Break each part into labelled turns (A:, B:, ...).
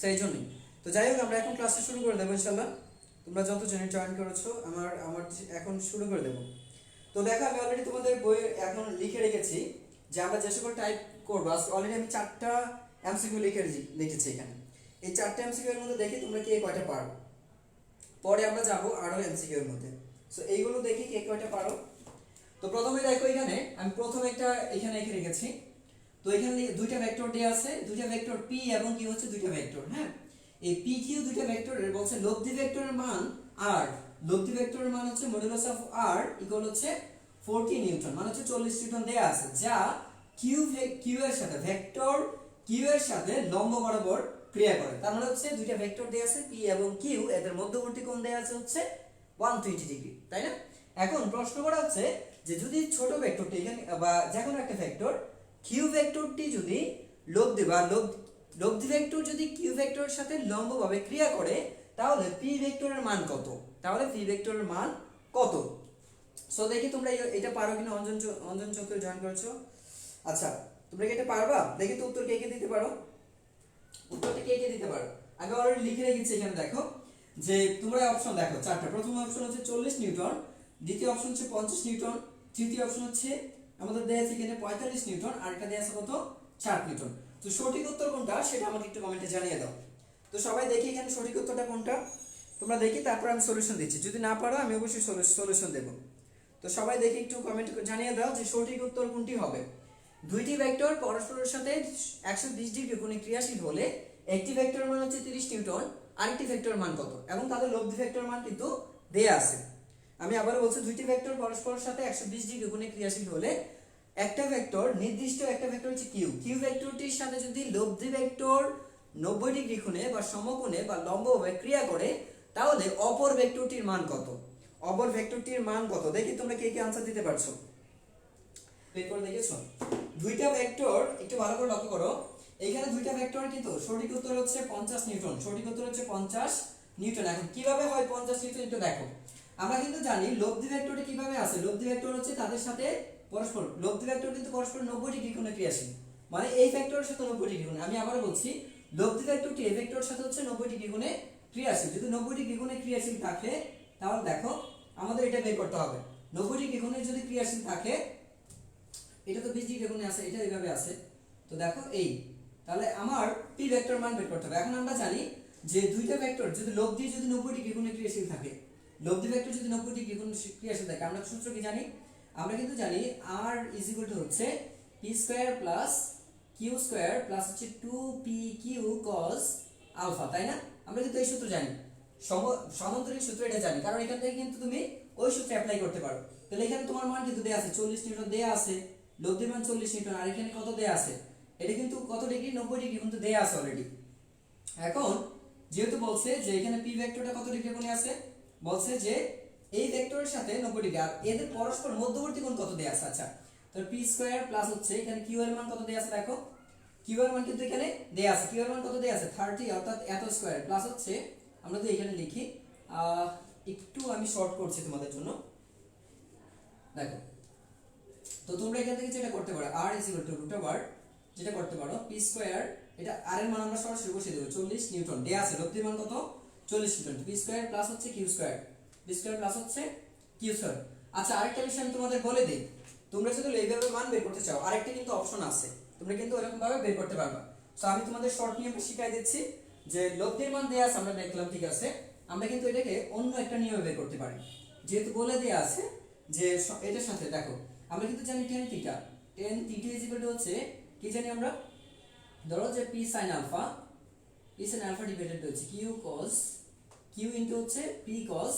A: সেই জন্যই। তো যাই হোক আমরা এখন ক্লাসটা শুরু করে দেবো ইনশাল্লাহ। তোমরা যত জনে জয়েন করেছো আমার আমার এখন শুরু করে দেবো। তো দেখো আমি অলরেডি তোমাদের বইয়ে এখন লিখে রেখেছি যে আমরা যে সকল টাইপ করবো। আজকে অলরেডি আমি 4টা এমসিকিউ লিখেছি এখানে। এই 4টা এমসিকিউ এর মধ্যে দেখি তোমরা কে কয়টা পারো। পরে আমরা যাবো আরো এমসিকিউ এর মধ্যে। সো এইগুলো দেখি কে কয়টা পারো। তো প্রথমে দেখো এখানে আমি প্রথম একটা এখানে লিখে রেখেছি। তো এখানে দুইটা ভেক্টর দেয়া আছে, দুইটা ভেক্টর p এবং q হচ্ছে দুইটা ভেক্টর। হ্যাঁ, এই p q দুইটা ভেক্টরের বলছে লব্ধি ভেক্টরের মান r, লব্ধি ভেক্টরের মান হচ্ছে মডুলাস অফ r ইকুয়াল হচ্ছে 40 নিউটন, মানে হচ্ছে 40 নিউটন দেয়া আছে, যা q এর সাথে ভেক্টর q এর সাথে লম্ব বরাবর ক্রিয়া করে। তার মানে হচ্ছে দুইটা ভেক্টর দেয়া আছে p এবং q, এদের মধ্যবর্তী কোণ দেয়া আছে হচ্ছে 120 ডিগ্রি, তাই না? এখন প্রশ্ন করা হচ্ছে যে যদি ছোট ভেক্টরটি এখানে বা যে কোনো একটা ভেক্টর কিউ ভেক্টরটি যদি লব্ধি ভেক্টর যদি কিউ ভেক্টরের সাথে লম্বভাবে ক্রিয়া করে তাহলে পি ভেক্টরের মান কত? তাহলে পি ভেক্টরের মান কত? সো দেখি তোমরা এটা পারো কিনা। অঞ্জন চক্র জয়েন করেছো। আচ্ছা, তোমরা কি এটা পারবা? দেখি তো উত্তর কে কে দিতে পারো। উত্তরটা কে কে দিতে পারো? আমি অলরেডি লিখে রেখেছি এখানে। দেখো যে তোমরা অপশন দেখো চারটা। প্রথম অপশন হচ্ছে 40 নিউটন, দ্বিতীয় অপশন হচ্ছে 50 নিউটন, তৃতীয় অপশন হচ্ছে আমাদের দেয়া আছে এখানে 45 নিউটন, আর একটা দেয়া আছে কত 60 নিউটন। তো সঠিক উত্তর কোনটা সেটা আমাকে একটু কমেন্টে জানিয়ে দাও। তো সবাই দেখি এখানে সঠিক উত্তরটা কোনটা তোমরা দেখি, তারপর আমি সলিউশন দিচ্ছি। যদি না পারো আমি অবশ্যই সলিউশন দেব। তো সবাই দেখি একটু কমেন্ট জানিয়ে দাও যে সঠিক উত্তর কোনটি হবে। দুইটি ভেক্টর পরস্পরের সাথে 120 ডিগ্রি কোণে ক্রিয়াশীল হলে একটি ভেক্টরের মান হচ্ছে 30 নিউটন, আরেকটি ভেক্টরের মান কত? এবং তাদের লব্ধি ভেক্টরের মান কিন্তু দেয়া আছে। আমি আবার বলছি, দুইটি ভেক্টর পরস্পরের সাথে 120 ডিগ্রি কোণে ক্রিয়াশীল হলে একটা ভেক্টর নির্দিষ্ট একটা ভেক্টর হচ্ছে কিউ ভেক্টরটির সাথে যদি লব্ধি ভেক্টর 90 ডিগ্রি কোণে বা সমকোণে বা লম্বভাবে ক্রিয়া করে তাহলে অপর ভেক্টরটির মান কত? অপর ভেক্টরটির মান কত? দেখি তোমরা কে কে आंसर দিতে পারছো। বের করে দেখেছো দুইটা ভেক্টর, একটু ভালো করে লক্ষ্য করো। এখানে দুইটা ভেক্টর কিন্তু সঠিক উত্তর হচ্ছে 50 নিউটন। সঠিক উত্তর হচ্ছে 50 নিউটন। এখন কিভাবে হয় 50 নিউটন একটু দেখো। আমরা কিন্তু জানি লব্ধি ভেক্টরটি কিভাবে আছে। লব্ধি ভেক্টর হচ্ছে তাদের সাথে পরস্পর, লব্ধি ভেক্টর কিন্তু পরস্পর 90 ডিগ্রি কোণে ক্রিয়াশীল, মানে এই ভেক্টরের সাথে 90 ডিগ্রি কোণে। আমি আবার বলছি, লব্ধি ভেক্টরটি এই ভেক্টরের সাথে হচ্ছে 90 ডিগ্রি কোণে ক্রিয়াশীল। যদি 90 ডিগ্রি কোণে ক্রিয়াশীল থাকে তাহলে দেখো আমাদের এটা বের করতে হবে। 90 ডিগ্রি কোণে যদি ক্রিয়াশীল থাকে, এটা তো 20 ডিগ্রি কোণে আছে, এটা এইভাবে আছে। তো দেখো এই, তাহলে আমার পি ভেক্টর মান বের করতে হবে। এখন আমরা জানি যে দুইটা ভেক্টর যদি লব্ধি যদি 90 ডিগ্রি কোণে ক্রিয়াশীল থাকে, লব্ধি ভেক্টর যদি 90 ডিগ্রি কোণে ক্রিয়াশীল থাকে, আমরা সূত্র কি জানি? আমরা কিন্তু জানি r হচ্ছে p square plus q square plus হচ্ছে 2pq cos আলফা, তাই না? আমরা কিন্তু এই সূত্র জানি, সমান্তরিক সূত্র এটা জানি, কারণ এখান থেকে কিন্তু তুমি ওই সূত্র অ্যাপ্লাই করতে পারো। তাহলে এখানে তোমার মান কিন্তু দেয়া আছে 40 নিউটন দেয়া আছে, লব্ধির মান 40 নিউটন, আর এখানে কত দেয়া আছে? এটা কিন্তু কত ডিগ্রি? 90 ডিগ্রি কিন্তু দেয়া আছে অলরেডি। এখন যেহেতু বলছে যে এখানে p ভেক্টরটা কত ডিগ্রি কোণে আছে, বলছে যে এই ভেক্টরের সাথে 90 ডিগ্রি, আর এদের পরস্পর মধ্যবর্তী কোণ কত দেয়া আছে। আচ্ছা, তাহলে p স্কয়ার প্লাস হচ্ছে এখানে q এর মান কত দেয়া আছে দেখো। q এর মান কিন্তু এখানে দেয়া আছে, q এর মান কত দেয়া আছে 30, অর্থাৎ এত স্কয়ার প্লাস হচ্ছে, আমরা তো এখানে লিখি একটু আমি শর্ট করছি তোমাদের জন্য। দেখো, তো তোমরা এখান থেকে যেটা করতে পারো r √r, যেটা করতে পারো p স্কয়ার, এটা r এর মান আমরা সরাসরি বসিয়ে দেব 40 নিউটন দেয়া আছে, লব্ধির মান কত 40 নিউটন, p স্কয়ার প্লাস হচ্ছে q square, p square plus হচ্ছে q স্কয়ার। আচ্ছা, আরেকটা বিষয় আমি তোমাদের বলে দেই, তোমরা যদি এইভাবে মান বের করতে চাও আরেকটা কিন্তু অপশন আছে, তোমরা কিন্তু এরকম ভাবে বের করতে পারবা। সো আমি তোমাদের শর্ট নিয়মটা শিখাই দিচ্ছি যে লব্ধির মান দেয়া আছে, আমরা দেখলাম ঠিক আছে, আমরা কিন্তু এটাকে অন্য একটা নিয়মে বের করতে পারি। যেহেতু বলে দেয়া আছে যে এটার সাথে দেখো, আমরা কিন্তু জানি tan থিটা, tan থিটা হচ্ছে কি জানি আমরা, ধরো যে p sin আলফা, p sin আলফা ডিভাইডেড হচ্ছে q cos, q ইনটু হচ্ছে p cos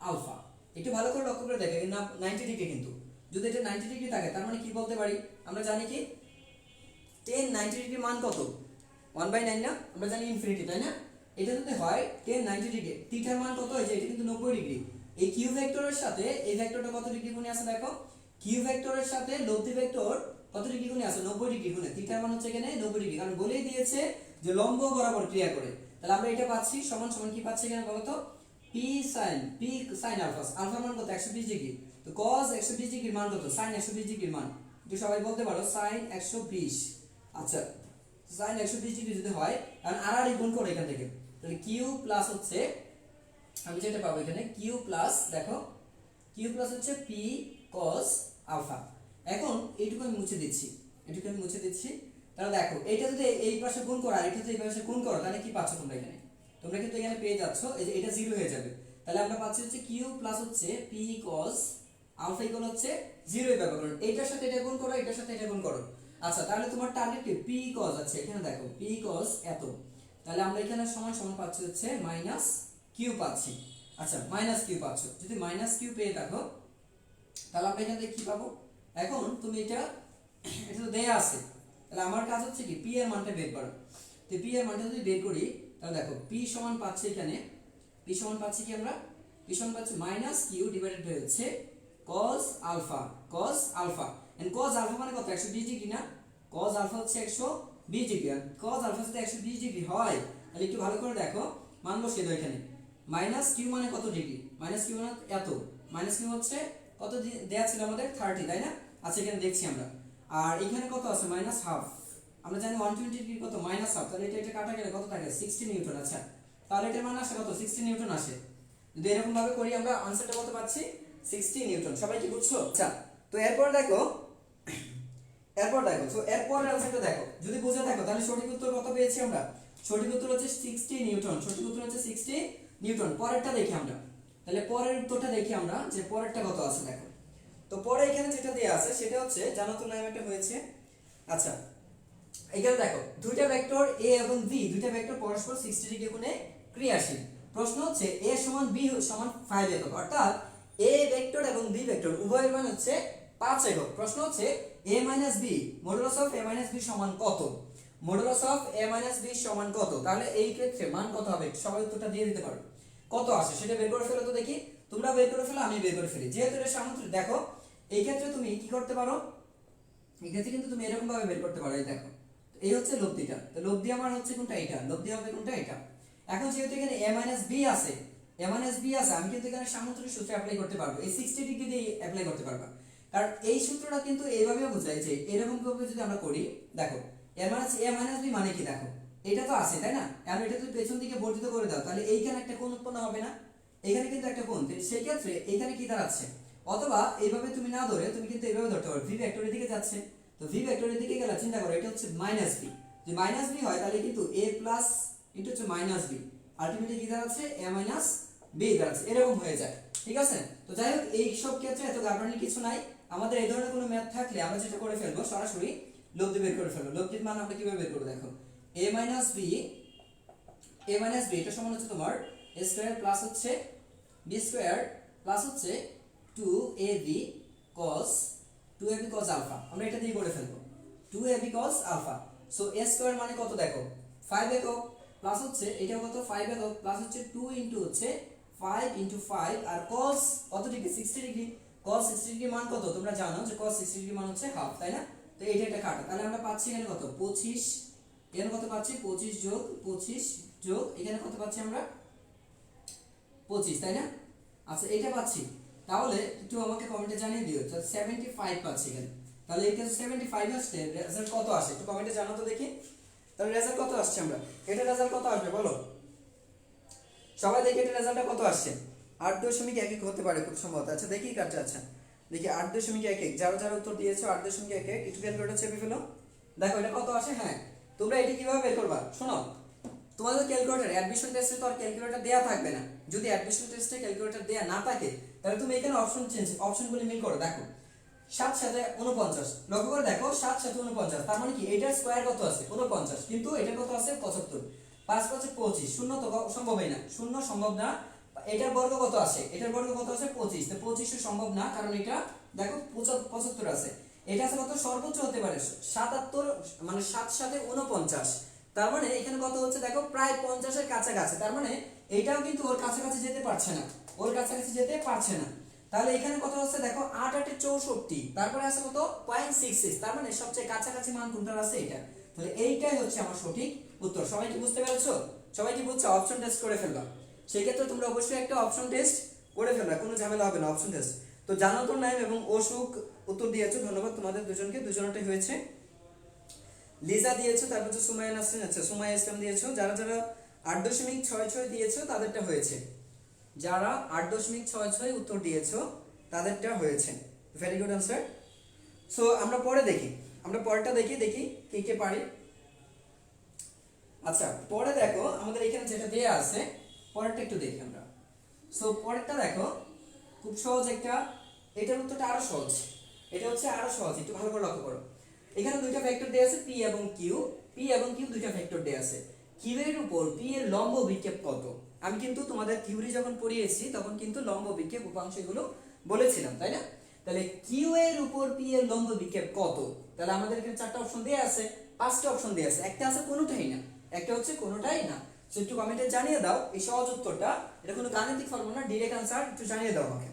A: আলফা। একটু ভালো করে লক্ষ্য করে দেখো, না 90 ডিগ্রি, কিন্তু যদি এটা 90 ডিগ্রি থাকে তার মানে কি বলতে পারি, আমরা জানি কি tan 90 ডিগ্রি মান কত 1/9 না, আমরা জানি ইনফিনিটি, তাই না? এটা যদি হয় tan 90 ডিগ্রি, থিটার মান কত, এই যে এটা কিন্তু 90 ডিগ্রি। এই q ভেক্টরের সাথে এই ভেক্টরটা কত ডিগ্রি কোণে আছে দেখো, q ভেক্টরের সাথে লব্ধি ভেক্টর কত ডিগ্রি কোণে আছে 90 ডিগ্রি কোণে, থিটার মান হচ্ছে এখানে 90 ডিগ্রি, কারণ বলেই দিয়েছে যে লম্ব বরাবর ক্রিয়া করে। তাহলে আমরা এটা পাচ্ছি সমান সমান কি পাচ্ছি এখানে বলো তো, p sin আলফা, আলফার মান কত 120 ডিগ্রি, তো cos 120 ডিগ্রির মান কত, sin 120 ডিগ্রির মান, তো সবাই বলতে পারো sin 120। আচ্ছা, sin 120 ডিগ্রি যদি হয় কারণ আর গুণ করো এখান থেকে, তাহলে কিউ প্লাস হচ্ছে আমি যেটা পাবো এখানে কিউ প্লাস, দেখো কিউ প্লাস হচ্ছে পি cos আলফা। এখন এইটুকু আমি মুছে দিচ্ছি, এটুকু আমি মুছে দিচ্ছি। তাহলে দেখো এটা যদি এই পাশে গুণ করো আর এটা যদি এই পাশে গুণ করো তাহলে কি পাচ্ছ তোমরা এখানে, তোমরা কিন্তু এখানে পেয়ে যাচ্ছ এই যে এটা 0 হয়ে যাবে। তাহলে আমরা পাচ্ছি হচ্ছে কিউ প্লাস হচ্ছে পি cos আলফা ইকুয়াল হচ্ছে 0 এর ব্যবহার করুন, এইটার সাথে এটা গুণ করো, এটার সাথে এটা গুণ করো। আচ্ছা তাহলে তোমার টার্গেট কি পি cos আছে, এখানে দেখো পি cos এত, তাহলে আমরা এখানে সমান সমান পাচ্ছি হচ্ছে মাইনাস কিউ পাচ্ছি। আচ্ছা মাইনাস কিউ পাচ্ছ, যদি মাইনাস কিউ পেয়ে থাকো তাহলে আমরা এখান থেকে কি পাবো, এখন তুমি এটা তো দেয়া আছে, তাহলে আমার কাজ হচ্ছে কি পি এর মানটা বের করো। তো পি এর মানটা যদি বের করি তাহলে দেখো পি সমান পাচ্ছি এখানে, পি সমান পাচ্ছি কি আমরা, পি সমান পাচ্ছি মাইনাস কিউ ডিভাইডেড বাই হচ্ছে cos আলফা, cos আলফা এন্ড cos আলফা মানে কত 120 ডিগ্রি না, cos আলফা হচ্ছে 120 ডিগ্রি, আর cos আলফা যদি 120 ডিগ্রি হয় তাহলে একটু ভালো করে দেখো মান বসিয়ে দাও এখানে। মাইনাস কিউ মানে কত ডিগ্রি, মাইনাস কিউ মানে এত, মাইনাস কিউ হচ্ছে কত দেয়া ছিল আমাদের 30 তাই না। আচ্ছা এখানে দেখছি আমরা, আর এখানে কত আছে মাইনাস হাফ, আমরা জানি 120 ডিগ্রি কত মাইনাস হাফ, তাহলে এটা কাটা গেলে কত থাকে 60 নিউটন। আচ্ছা তাহলে এটার মান আসে কত 60 নিউটন আসে, যদি এরকম ভাবে করি আমরা আনসারটা কত পাচ্ছি 60 নিউটন। সবাই কি বুঝছো? আচ্ছা তো এরপর দেখো তো এরপরের আনসারটা দেখো, যদি বুঝে থাকো তাহলে সঠিক উত্তর কত পেয়েছি আমরা, সঠিক উত্তর হচ্ছে 60 নিউটন, সঠিক উত্তর হচ্ছে 60 নিউটন। পরেরটা দেখি আমরা, তাহলে পরের উত্তরটা দেখি আমরা যে পরেরটা কত আছে দেখো। তো পরে এখানে যেটা দেয়া আছে সেটা হচ্ছে জানাতুল নাইমাটা হয়েছে। আচ্ছা এখানে দেখো দুইটা ভেক্টর a এবং b, দুইটা ভেক্টর পরস্পর 60 ডিগ্রি কোণে ক্রিয়াশীল। প্রশ্ন হচ্ছে a সমান b সমান 5 একক, অর্থাৎ a ভেক্টর এবং b ভেক্টর উভয়ের মান হচ্ছে 5 একক। প্রশ্ন হচ্ছে a b modulus of a b সমান কত, মডুলাস অফ a b সমান কত, তাহলে এই ক্ষেত্রে মান কত হবে সবাই উত্তরটা দিয়ে দিতে পারো, কত আসে সেটা বের করে ফেলো তো দেখি, তোমরা বের করে ফেলো আমি বের করে ফেলি। যেহেতু এটা সামুদ্রিক দেখো এই ক্ষেত্রে তুমি কি করতে পারো, এই ক্ষেত্রে কিন্তু তুমি এরকম ভাবে বের করতে পারো, এই দেখো এই হচ্ছে লব্ধিটা, তো লব্ধি আমার হচ্ছে কোনটা এটা, লব্ধি হবে কোনটা এটা। এখন যেহেতু এখানে a b আছে, a b আছে, আমি কিন্তু এখানে সামুদ্রিক সূত্র অ্যাপ্লাই করতে পারবো, এই 60 ডিগ্রি দিয়ে অ্যাপ্লাই করতে পারবো, কারণ এই সূত্রটা কিন্তু এইভাবে বোঝায় যে এরকম ভাবে যদি আমরা করি দেখো a b মানে কি দেখো এটা তো আছে তাই না, আর এটা যদি পেছন দিকে বর্ধিত করে দাও তাহলে এইখানে একটা কোণ উৎপন্ন হবে না, এখানে কিন্তু একটা কোণ, সেই ক্ষেত্রে এখানে কি দাঁড়াচ্ছে, অথবা এইভাবে তুমি না ধরে তুমি কিন্তু এইভাবে ধরতে পারো v ভেক্টরের দিকে যাচ্ছে, তো v ভেক্টরের দিকে গেলে চিন্তা করো এটা হচ্ছে মাইনাস b, যদি মাইনাস b হয় তাহলে কিন্তু a প্লাস ইনটু হচ্ছে মাইনাস b, আলটিমেটলি কি দাঁড়াচ্ছে a মাইনাস b দাঁড়াচ্ছে, এরকম হয়ে যায়। ঠিক আছে, তো যাই হোক এই সব ক্ষেত্রে এত ঘাবড়ানোর কিছু নাই, আমাদের এই ধরনের কোনো ম্যাথ থাকলে আমরা যেটা করে ফেলবো সরাসরি লব্ধি বের করে ফেলবো। লব্ধির মান আমরা কিভাবে বের করব দেখো, a b এটা সমান হচ্ছে তোমার a স্কয়ার প্লাস হচ্ছে b স্কয়ার প্লাস হচ্ছে 2ab cos আলফা, আমরা এটা দিয়ে করে ফেলবো 2ab cos আলফা। সো a স্কয়ার মানে কত দেখো 5 একক, প্লাস হচ্ছে এটা কত 5 একক, প্লাস হচ্ছে 2 ইনটু হচ্ছে 5 ইনটু 5, আর cos কত ডিগ্রি 60 ডিগ্রি, cos 60 ডিগ্রি মান কত তোমরা জানো যে cos 60 ডিগ্রি মান হচ্ছে হাফ তাই না, তো এইটা এটা কাটা, তাহলে আমরা পাচ্ছি এখানে কত 25, এখানে কত পাচ্ছি 25 যোগ 25 যোগ এখানে কত পাচ্ছি আমরা 25 তাই না। আচ্ছা এটা পাচ্ছি, তাহলে একটু আমাকে কমেন্টে জানিয়ে দিও, তো 75 পাচ্ছি এখানে, তাহলে এই ক্ষেত্রে 75 আসছে, রেজাল্ট কত আসে একটু কমেন্টে জানাও তো দেখি, তাহলে রেজাল্ট কত আসছে আমরা, এটা রেজাল্ট কত আসবে বলো সবাই দেখি, এটা রেজাল্টটা কত আসছে 8.11 হতে পারে খুব সম্ভবত। আচ্ছা দেখি কাটছে, আচ্ছা দেখি 8.11, যারা যারা উত্তর দিয়েছো 8.11 একটু ক্যালকুলেটর চেপে ফেলো, দেখো এটা কত আসে। হ্যাঁ তোমরা এটা কিভাবে বের করবা শোনো, তোমাদের ক্যালকুলেটর অ্যাডমিশন টেস্টে তো আর ক্যালকুলেটর দেয়া থাকবে না, যদি অ্যাডমিশন টেস্টে ক্যালকুলেটর দেয়া না থাকে তাহলে তুমি এখানে অপশনগুলি মিল করো, দেখো 7 7 49, লক্ষ্য করে দেখো 7 7 49, তার মানে কি এটার স্কয়ার কত আছে 49, কিন্তু এটা কত আছে 75, 5 5 25, শূন্য তো সম্ভবই না, শূন্য সম্ভব না, এটার বর্গ কত আছে, এটার বর্গ কত আছে 25, তো 25 সম্ভব না কারণ এটা দেখো 75 আছে, এটা আছে কত সর্বোচ্চ হতে পারে 77, মানে 7 7 49, তার মানে এখানে কত হচ্ছে দেখো প্রায় 50 এর কাছাকাছি, তার মানে এটাও কিন্তু ওর কাছাকাছি যেতে পারছে না, ওর কাছাকাছি যেতে পারছে না, তাহলে এখানে কত হচ্ছে দেখো 8 8 64, তারপরে আছে কত 0.66, তার মানে সবচেয়ে কাছাকাছি মান কোনটা আছে এটা, তাহলে এইটাই হচ্ছে আমার সঠিক উত্তর। সবাই কি বুঝতে পেরেছো, সবাই কি বুঝছো, অপশন টেস্ট করে ফেলবা, সেই ক্ষেত্রে তোমরা অবশ্যই একটা অপশন টেস্ট করে ফেলবা, কোনো ঝামেলা হবে না অপশন টেস্ট। তো জানাতুল নাইম এবং অশোক উত্তর দিয়েছো, ধন্যবাদ তোমাদের দুজনকে, দুজনটাই হয়েছে। লিজা দিয়েছো, তারপর হচ্ছে সুমাইয়া নাসরিন, আচ্ছা সুমাইয়া ইসলাম দিয়েছো। যারা যারা 8.66 দিয়েছো তাদেরটা হয়েছে, যারা 8.66 উত্তর দিয়েছো তাদেরটা হয়েছে। Very good answer. সো আমরা পরে দেখি, আমরা পরেরটা দেখি দেখি কে কে পারি। আচ্ছা পরে দেখো আমাদের এখানে যেটা দেয়া আছে, পরেরটা একটু দেখি আমরা। সো পরেরটা দেখো খুব সহজ একটা, এটার উত্তরটা আরো সহজ, এটা হচ্ছে আরো সহজ, একটু ভালো করে লক্ষ্য করো। এখানে দুইটা ভেক্টর দেয়া আছে পি এবং কিউ, পি এবং কিউ দুইটা ভেক্টর দেয়া আছে। কিউ এর উপর পি এর লম্ব বিক্ষেপ কত? আমি কিন্তু তোমাদের থিওরি যখন পড়িয়েছি তখন কিন্তু লম্ব বিক্ষেপ উপাংশ এগুলো বলেছিলাম, তাই না? তাহলে কিউ এর উপর পি এর লম্ব বিক্ষেপ কত? তাহলে আমাদের এখানে চারটা অপশন দেয়া আছে, পাঁচটা অপশন দেয়া আছে, একটা আছে কোনোটাই না, একটা হচ্ছে কোনোটাই না। সো একটু কমেন্টে জানিয়ে দাও এই সহজ উত্তরটা, এটা কোনো গাণিতিক ফর্মুলা না, ডিরেক্ট আনসার, একটু জানিয়ে দাও আমাকে।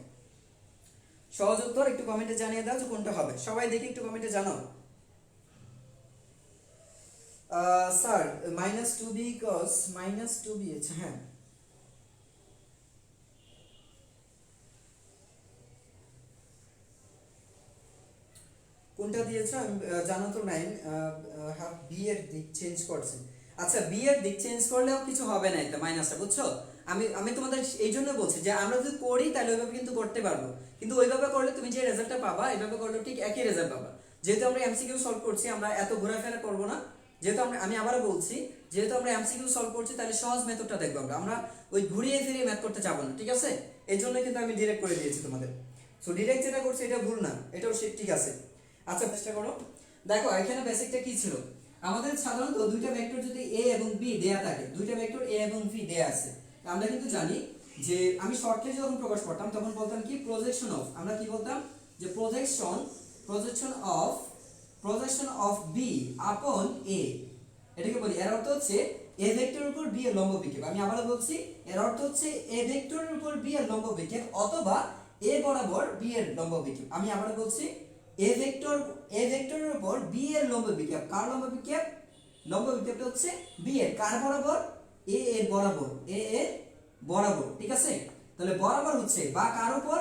A: সহজ উত্তর একটু কমেন্টে জানিয়ে দাও যে কোনটা হবে, সবাই দেখি একটু কমেন্টে জানাও। স্যার -2b cos -2b, আচ্ছা হ্যাঁ কোনটা দিয়েছো আমি জানো তো নাই। হ্যাঁ বি এর দিক চেঞ্জ করছে, আচ্ছা বি এর দিক চেঞ্জ করলেও কিছু হবে না, এটা মাইনাসটা বুঝছো। আমি আমি তোমাদের এই জন্য বলছি যে আমরা যদি করি তাহলে ওইভাবে কিন্তু করতে পারবো, কিন্তু ওইভাবে করলে তুমি যে রেজাল্টটা পাবা এইভাবে করলে ঠিক একই রেজাল্ট পাবা। যেহেতু আমরা এমসিকিউ সলভ করছি আমরা এত ঘোরাফেরা করবো না, যেহেতু আমি আবারও বলছি যেহেতু আমরা এমসিকিউ সলভ করছি তাহলে সহজ মেথডটা দেখবো আমরা, আমরা ওই ঘুরিয়ে ফিরিয়ে ম্যাথ করতে যাবো না, ঠিক আছে? এই জন্য কিন্তু আমি ডিরেক্ট করে দিয়েছি তোমাদের। সো ডিরেক্ট যেটা করছি এটা ভুল না, এটাও ঠিক আছে। আচ্ছা চেষ্টা করো। দেখো এখানে বেসিকটা কি ছিল, আমাদের সাধারণত দুইটা ভেক্টর যদি a এবং b দেয়া থাকে, দুইটা ভেক্টর a এবং b দেয়া আছে, আমরা কিন্তু জানি যে আমি শর্টকে যখন প্রকাশ করতাম তখন বলতাম কি প্রজেকশন অফ, আমরা কি বলতাম যে প্রজেকশন অফ b আপন a, এটাকে বলি। এর অর্থ হচ্ছে a ভেক্টরের উপর b এর লম্ব বিক্ষেপ, আমি আবারো বলছি এর অর্থ হচ্ছে a ভেক্টরের উপর b এর লম্ব বিক্ষেপ অথবা a বরাবর b এর লম্ব বিক্ষেপ। আমি আবারো বলছি a ভেক্টরের উপর b এর লম্ব বিক্ষেপ, কার লম্ব বিক্ষেপ? লম্ব বিক্ষেপটা হচ্ছে b এর, কার বরাবর? a এর বরাবর, a এর বরাবর, ঠিক আছে? তাহলে বরাবর হচ্ছে বা কার উপর?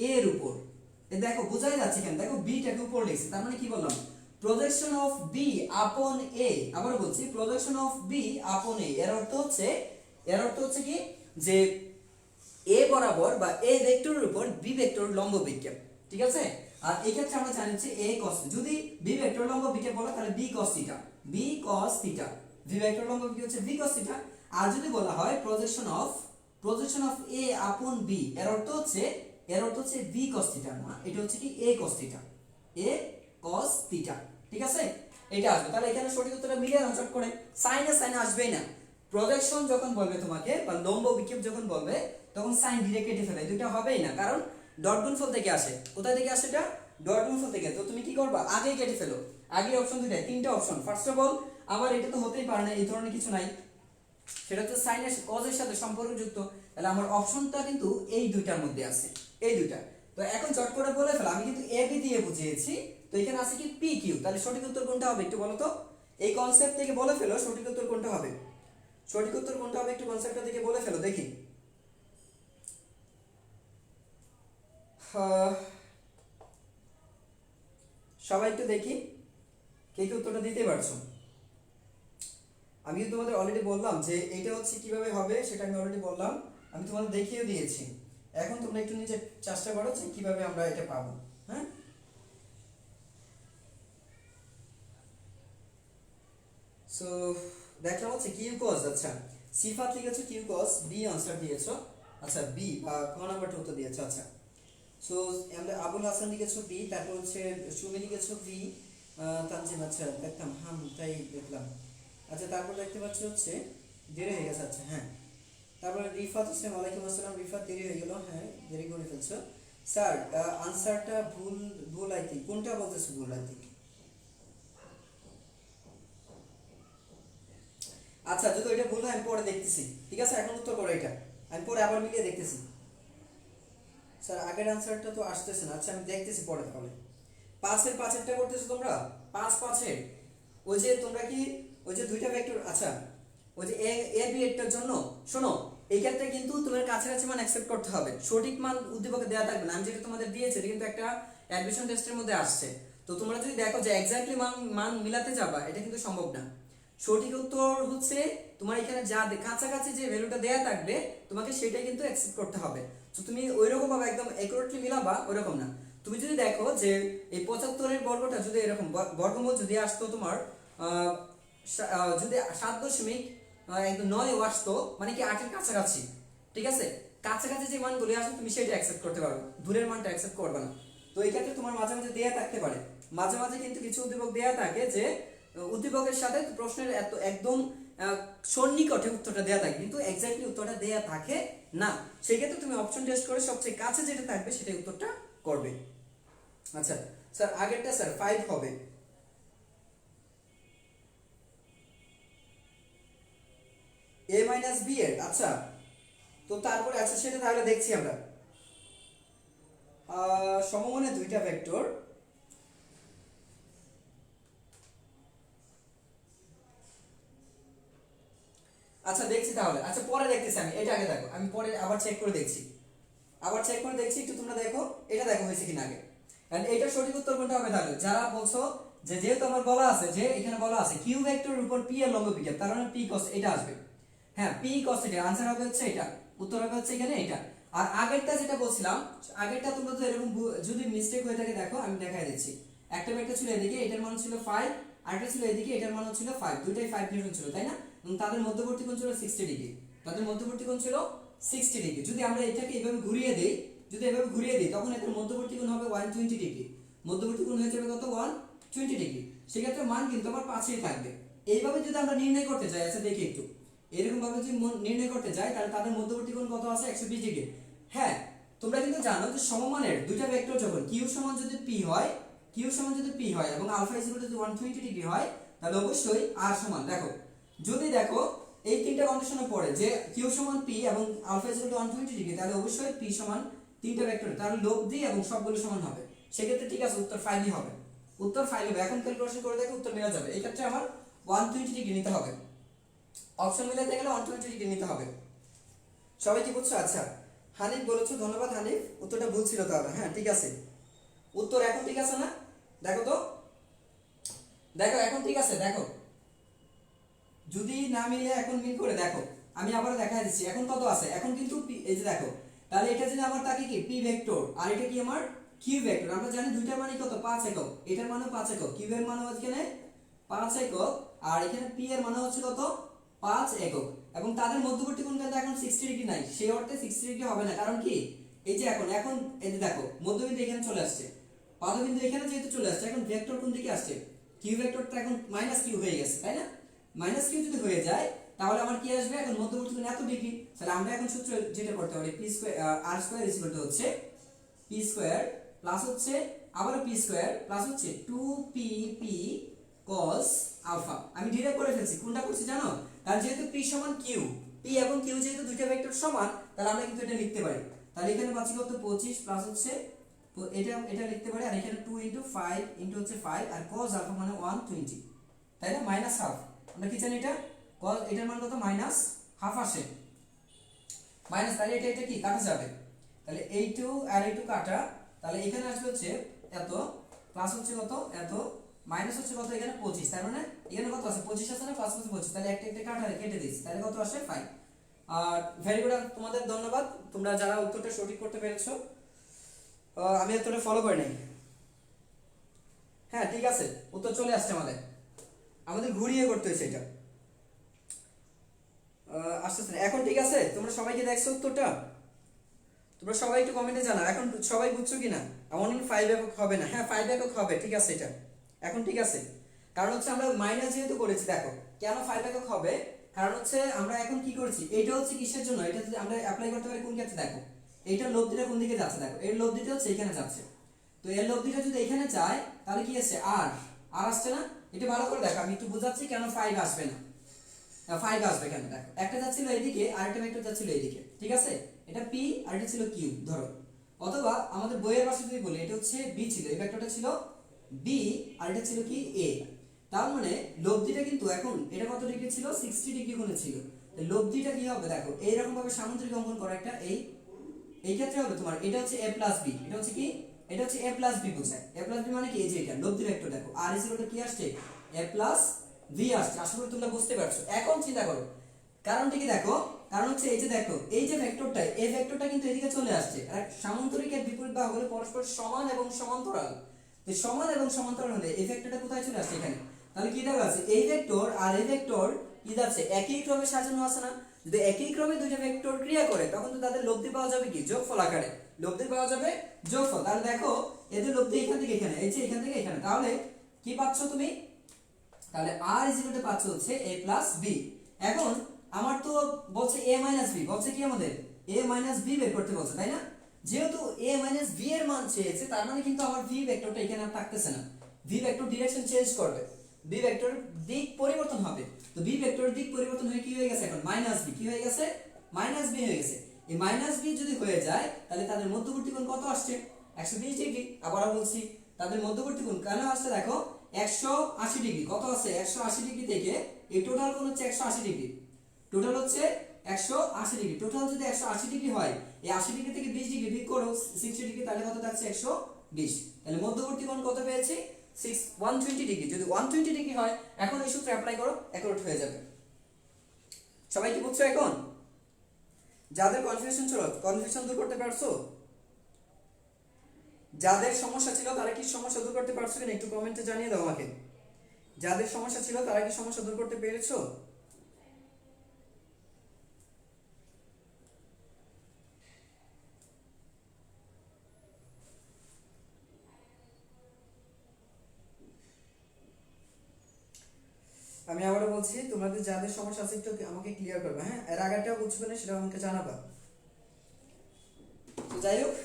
A: a এর উপর। এই দেখো বোঝাই যাচ্ছে কেন, দেখো b টাকে উপর লিখছি, তার মানে কি বললাম প্রজেকশন অফ b আপন a। আবার বলছি প্রজেকশন অফ b আপন a, এর অর্থ হচ্ছে কি যে a বরাবর বা a ভেক্টরের উপর b ভেক্টর লম্ব বিক্ষেপ, ঠিক আছে? আর এই ক্ষেত্রে আমরা জানি যে a cos, যদি b ভেক্টর লম্ব বিক্ষেপ বলা তাহলে b cos θ, b cos θ, b vector লম্ব বিক্ষেপ হচ্ছে b cos θ। আর যদি বলা হয় প্রজেকশন অফ a আপন b, এর অর্থ হচ্ছে b cos θ না, এটা হচ্ছে কি a cos θ, a cos θ, ঠিক আছে? এটা আসবে। তাহলে এখানে সঠিক উত্তরটা মিলিয়ে নাও চট করে, সাইনে আসবেই না। প্রজেকশন যখন বলবে তোমাকে বা লম্ব বিক্ষেপ যখন বলবে তখন সাইন ডিরেক্ট কেটে ফেলে, দুটো হবেই না, কারণ ডট গুণফল থেকে আসে। কোথায় থেকে আসে এটা? ডট গুণফল থেকে। তো তুমি কি করবা, আগেই কেটে ফেলো, আগে অপশন দুটো, তিনটা অপশন। ফার্স্ট অফ অল আবার এটা তো হতেই পারে না, এই ধরনের কিছু নাই, সেটা তো সাইনের কজের সাথে সম্পর্কযুক্ত, তাহলে আমার অপশনটা কিন্তু এই দুইটার মধ্যে আছে, এই দুইটা। তো এখন চট করে বলে ফেলো, আমি কিন্তু এ বি দিয়ে বুঝিয়েছি, তো এখানে আছে কি পি কিউ, তাহলে সঠিক উত্তর কোনটা হবে একটু বলো তো, এই কনসেপ্ট থেকে বলে ফেলো সঠিক উত্তর কোনটা হবে, সঠিক উত্তর কোনটা হবে একটু কনসেপ্টটা থেকে বলে ফেলো দেখি। সবাই একটু দেখি কে কি উত্তরটা দিতে পারছো। আমি তোমাদের অলরেডি বললাম যে এটা হচ্ছে কিভাবে হবে, সেটা আমি অলরেডি বললাম, আমি তোমাদের দেখিয়ে দিয়েছি। এখন তোমরা একটু নিজে চেষ্টা করো যে কিভাবে আমরা এটা পাবো। হ্যাঁ সো দেখলাম হচ্ছে কিউ কস, আচ্ছা সিফাত লিখেছো কিউ কস, বি আনসার দিয়েছো, আচ্ছা বি বা ক নাম্বারটা উত্তর দিয়েছো। আচ্ছা সো আমরা আবুল হাসান লিখেছো বি, তারপর হচ্ছে সুমি লিখেছো বি, তানজিম আচ্ছা দেখলাম তাই দেখলাম। আচ্ছা তারপর দেখতে পাচ্ছি হচ্ছে দেরি হয়ে গেছে, আচ্ছা হ্যাঁ। তারপরে রিফাত হোসেন, ওয়ালাইকুম আসসালাম, রিফাত দেরি হয়ে গেল, হ্যাঁ দেরি করে ফেলছো স্যার। আনসারটা ভুল আই থিঙ্ক, কোনটা বলতেছো ভুল আই থিঙ্ক? আচ্ছা যদি ওইটা ভুল হয় আমি পরে দেখতেছি, ঠিক আছে? এখন উত্তর করো এটা, আমি পরে আবার মিলিয়ে দেখতেছি। স্যার আগের আনসারটা তো আসতেছে না, আচ্ছা আমি দেখতেছি পরে। তাহলে পাঁচেরটা করতেছো তোমরা, পাঁচের ওই যে তোমরা কি ওই যে দুইটা ভেক্টর, আচ্ছা ওই যে এ বি এরটার জন্য শোনো, এই ক্ষেত্রে কিন্তু তোমার কাছাকাছি মান অ্যাকসেপ্ট করতে হবে, সঠিক মান উদ্দীপকে দেওয়া থাকবে না। আমি যেটা তোমাদের দিয়েছি এটা কিন্তু একটা অ্যাডমিশন টেস্টের মধ্যে আসছে, তো তোমরা যদি দেখো যে এক্স্যাক্টলি মান মান মিলাতে যাবা, এটা কিন্তু সম্ভব না। সঠিক উত্তর হচ্ছে তোমার এখানে যা কাছাকাছি যে ভ্যালুটা দেয়া থাকবে তোমাকে সেটাই কিন্তু অ্যাকসেপ্ট করতে হবে। তো তুমি ওইরকম ভাবে একদম অ্যাকুরেটলি মিলাবা ওইরকম না। তুমি যদি দেখো যে এই 75 বর্গটা যদি এরকম বর্গমূল যদি আসতো তোমার যদি 7.9 আসতো, মানে কি 8 এর কাছাকাছি, ঠিক আছে, কাছাকাছি যে মানগুলো আসে তুমি সেটা অ্যাকসেপ্ট করতে পারো, দূরের মানটা অ্যাকসেপ্ট করবে না। তো এই ক্ষেত্রে তোমার মাঝে মাঝে দেয়া থাকতে পারে, মাঝে মাঝে কিন্তু কিছু উদ্দীপক দেয়া থাকে যে উদ্দীপকের সাথে প্রশ্নের এত একদম সন্নিকটে উত্তরটা দেয়া থাকে, কিন্তু এক্স্যাক্টলি উত্তরটা দেয়া থাকে না। সেই ক্ষেত্রে তুমি অপশন টেস্ট করে সবচেয়ে কাছে যেটা থাকবে সেটাই উত্তরটা করবে। আচ্ছা স্যার আগেরটা স্যার 5 হবে। a মাইনাস b এর, আচ্ছা তো তারপরে আচ্ছা সেটা তাহলে দেখছি আমরা। সমমানের দুইটা ভেক্টর, আচ্ছা দেখছি তাহলে, আচ্ছা পরে দেখতেছি আমি, এটা আগে দেখো, আমি পরে আবার চেক করে দেখছি, আবার চেক করে দেখছি একটু, তোমরা দেখো এটা দেখো হয়েছে কিনা আগে। কারণ এটা সঠিক উত্তর কোনটা হবে তাহলে যারা বলছো যে যেহেতু আমার বলা আছে যে এখানে বলা আছে কিউ ভেক্টরের উপর পি এর লম্ব বিজ্ঞান, তার মানে পি cos এটা আসবে। হ্যাঁ পি cos এটা आंसर হবে হচ্ছে এটা, উত্তর হবে হচ্ছে এখানে এটা। আর আগেরটা যেটা বলছিলাম, আগেরটা তোমরা তো এরকম যদি মিস্টেক হয়ে থাকে দেখো আমি দেখাই দিচ্ছি। একটা ভেক্টর ছিল এদিকে, এটার মান ছিল 5, আরেকটা ছিল এদিকে, এটার মান ছিল 5, দুইটাই 5 নিউটন ছিল তাই না, এবং তাদের মধ্যবর্তী কোণ ছিল 60 ডিগ্রি, তাদের মধ্যবর্তী কোণ ছিল 60 ডিগ্রি। যদি আমরা এটাকে এইভাবে ঘুরিয়ে দেই, যদি এভাবে ঘুরিয়ে দিই তখন এদের মধ্যবর্তী কোণ হবে 120 ডিগ্রি, মধ্যবর্তী কোণ হয়ে যাবে কত 120 ডিগ্রি, সেক্ষেত্রে মান কিন্তু আমার 5ই থাকবে। এইভাবে যদি আমরা নির্ণয় করতে চাই, আচ্ছা দেখি একটু, এরকম ভাবে যদি নির্ণয় করতে যাই তাহলে তাদের মধ্যবর্তী কোণ কত আছে 120 ডিগ্রি। হ্যাঁ তোমরা কিন্তু জানো যে সমমানের দুইটা ভেক্টর যখন কিউ সমান যদি পি হয়, কিউ সমান যদি পি হয় এবং আলফা ইকুয়াল যদি 120 ডিগ্রি হয়, তাহলে অবশ্যই আর সমান, দেখো যদি দেখো এই তিনটা কন্ডিশনে পড়ে যে কিউ সমান পি এবং আলফা ইকুয়াল টু 120 ডিগ্রি, তাহলে অবশ্যই পি সমান তিনটা ভেক্টর, তাহলে লব্ধি এবং সবগুলো সমান হবে, সেক্ষেত্রে ঠিক আছে উত্তর 5ই হবে, উত্তর 5 হবে। এখন ক্যালকুলেশন করে দেখো উত্তর মিলে যাবে। এই ক্ষেত্রে আমার 120 ডিগ্রি নিতে হবে, অপশন মিলাতে গেলে 120 ডিগ্রি নিতে হবে। সবাই কি বুঝছো? আচ্ছা হানিফ বলেছো, ধন্যবাদ হানিফ, উত্তরটা ভুল ছিল তাহলে। হ্যাঁ ঠিক আছে, উত্তর এখন ঠিক আছে না, দেখো তো, দেখো এখন ঠিক আছে, দেখো যদি না মিলে এখন মিল করে দেখো, আমি আবার দেখা দিচ্ছি এখন কত আছে, এখন কিন্তু এই যে দেখো, তাহলে এটা যদি আমার থাকে কি পি ভেক্টর আর এটা কি আমার কিউ ভেক্টর, আমরা জানি দুইটার মানে কত 5 একক, এটার মানে 5 একক, কিউ এর মানে হচ্ছে এখানে 5 একক আর এখানে পি এর মানে হচ্ছে কত 5 একক, এবং তাদের মধ্যবর্তী কোণ কিন্তু এখন 60 ডিগ্রি নাই, সেই অর্থে 60 ডিগ্রি হবে না, কারণ কি এই যে এখন এখন এই যে দেখো মধ্যবিন্দু এখানে চলে আসছে, পাদবিন্দু এখানে যেহেতু চলে আসছে, এখন ভেক্টর কোন দিকে আসছে, কিউ ভেক্টরটা এখন মাইনাস কিউ হয়ে গেছে তাই না, মাইনাস কিউ যদি হয়ে যায় তাহলে আমার কি আসবে, এখন মধ্যবর্তী কোণ এত ডিগ্রি, তাহলে আমরা এখন সূত্র যেটা করতে পারি পি স্কয়ার আর স্কয়ার ইজ ইকুয়াল টু হচ্ছে পি স্কয়ার প্লাস হচ্ছে আবার পি স্কয়ার প্লাস হচ্ছে 2pp cos আলফা। আমি ডিরাইভ করে ফেলছি, কোনটা করছি জানো, কারণ যেহেতু পি সমান কিউ, পি এবং কিউ যেহেতু দুইটা ভেক্টর সমান, তাহলে আমরা কিন্তু এটা লিখতে পারি, তাহলে এখানে পাচ্ছি কত 25 প্লাস হচ্ছে এটা এটা লিখতে পারি, আর এখানে 2 * 5 * হচ্ছে 5 আর cos আলফা মানে 120, তাই না, মাইনাস হাফ, আমরা কি জানি এটা cos এটার মান কত মাইনাস হাফ আসে, মাইনাস, তাহলে এটা এটা কি কাটা যাবে, তাহলে এই2 আর এই2 কাটা, তাহলে এখানে আসবে হচ্ছে এত প্লাস হচ্ছে কত এত মাইনাস হচ্ছে কত এখানে 25, তার মানে এখানে কত আছে 25 আছে না, প্লাস 25, তাহলে একটা একটা কাটা কেটে দিয়েছি, তাহলে কত আসে 5। আর ভেরি গুড, তোমাদের ধন্যবাদ, তোমরা যারা উত্তরটা সঠিক করতে পেরেছো, আমি উত্তরটা ফলো করে নেই। হ্যাঁ ঠিক আছে, উত্তর চলে আসছে আমাদের, আমাদের ঘুরিয়ে করতে হয়েছে এটা, আসতেছে না এখন, ঠিক আছে তোমরা সবাই কি দেখছো উত্তরটা, তোমরা সবাই একটু কমেন্টে জানাও এখন সবাই বুঝছো কিনা, এমন 5 একক হবে না, হ্যাঁ 5 একক হবে, ঠিক আছে এটা এখন ঠিক আছে, কারণ হচ্ছে আমরা মাইনাস যেহেতু করেছি, দেখো কেন 5 একক হবে, কারণ হচ্ছে আমরা এখন কি করেছি, এটা হচ্ছে কিসের জন্য, এটা যদি আমরা অ্যাপ্লাই করতে পারি কোন ক্ষেত্রে, দেখো এইটার লব্ধিটা কোন দিকে যাচ্ছে, দেখো এর লব্ধিটা হচ্ছে এখানে যাচ্ছে, তো এর লব্ধিটা যদি এখানে যায় তাহলে কি আসছে আর আর আসছে না, এটা ভালো করে দেখো, আমি একটু বোঝাচ্ছি কেন 5 আসবে না, 5 আসবে কেন, দেখো একটা যাচ্ছিল এইদিকে আরেকটা ভেক্টর যাচ্ছিল এইদিকে, ঠিক আছে, এটা পি আর এটা ছিল কিউ ধরো, অথবা আমাদের বইয়ের ভাষায় যদি বলি এটা হচ্ছে বি ছিল, এই ভেক্টরটা ছিল বি আর এটা ছিল কি এ, তার মানে লব্ধিটা কিন্তু এখন এটা কত ডিগ্রি ছিল 60 ডিগ্রি কোণে ছিল, লব্ধিটা কি হবে দেখো এইরকম ভাবে সামান্তরিক অঙ্কন করা একটা এই ক্ষেত্রে হবে তোমার, এটা হচ্ছে a প্লাস বি, এটা হচ্ছে কি এটা হচ্ছে a প্লাস b বোঝায়। a প্লাস b মানে কি, এই যে এটা লব্ধি ভেক্টর দেখো r ইজ ইকুয়াল টু কি আসছে, a প্লাস b আসছে। আশা করি তোমরা বুঝতে পারছো। এখন চিন্তা করো কারণটা কি দেখো, কারণ হচ্ছে এই যে দেখো এই যে ভেক্টরটা, এই ভেক্টরটা কিন্তু এদিকে চলে আসছে, আর সামান্তরিকের বিপরীত বাহু হলো পরস্পর সমান এবং সমান্তরাল। তো সমান এবং সমান্তরাল হলে এই ভেক্টরটা কোথায় চলে আসছে, এখানে। তাহলে কি দেওয়া আছে, এই ভেক্টর আর এই ভেক্টর কি যাচ্ছে, একই ক্রমে সাজানো আছে না। যদি একই ক্রমে দুইটা ভেক্টর ক্রিয়া করে তখন তো তাদের লব্ধি পাওয়া যাবে কি, যোগফল আকারে লব্ধি পাওয়া যাবে যোগফল। তাহলে দেখো এদের লব্ধি এখান থেকে এখানে, এই যে এখান থেকে এখানে, তাহলে কি পাচ্ছ তুমি, তাহলে r ইজ ইকুয়াল টু পাচ্ছ হচ্ছে a প্লাস b। এখন আমার তো বলছে a মাইনাস b, বলছে কি আমাদের a মাইনাস b বের করতে বলছে, তাই না। যেহেতু a মাইনাস b এর মান চেয়েছে, তার মানে কিন্তু আমার v ভেক্টরটা এখানে আর থাকতেছে না, v ভেক্টর ডিরেকশন চেঞ্জ করবে, b ভেক্টর দিক পরিবর্তন হবে। তো b ভেক্টর দিক পরিবর্তন হয়ে কি হয়ে গেছে, এখন মাইনাস b, কি হয়ে গেছে, মাইনাস b হয়ে গেছে। এই মাইনাস b যদি হয়ে যায় তাহলে তাদের মধ্যবর্তী কোণ কত আসছে, 120 ডিগ্রি। আবারও বলছি তাদের মধ্যবর্তী কোণ কেন আসছে, দেখো 180 ডিগ্রি, কত আছে 180 ডিগ্রি থেকে এই টোটাল কোণ হচ্ছে 180 ডিগ্রি, টোটাল হচ্ছে 180 ডিগ্রি। টোটাল যদি 180 ডিগ্রি হয়, এই 80 ডিগ্রি থেকে 20 ডিগ্রি বিয়োগ করো 60 ডিগ্রি, তাহলে কত থাকছে 120। তাহলে মধ্যবর্তী কোণ কত পেয়েছি, 120 ডিগ্রি। যদি 120 ডিগ্রি হয়, এখন এই সূত্র অ্যাপ্লাই করো, অ্যাকুরেট হয়ে যাবে। সবাই কি বুঝছো এখন? যাদের কনফিউশন ছিল, কনফিউশন দূর করতে পারছো? যাদের সমস্যা ছিল তারা কি সমস্যা দূর করতে পারছো কিনা একটু কমেন্টে জানিয়ে দাও আমাকে। যাদের সমস্যা ছিল তারা কি সমস্যা দূর করতে পেরেছো? আমি আবারও বলছি, তোমাদের যাদের সমস্যা আছে একটু আমাকে ক্লিয়ার করবে, হ্যাঁ। এর আগেরটাও বুঝবে না, সেটা আমাকে জানাবা। তো যাই হোক,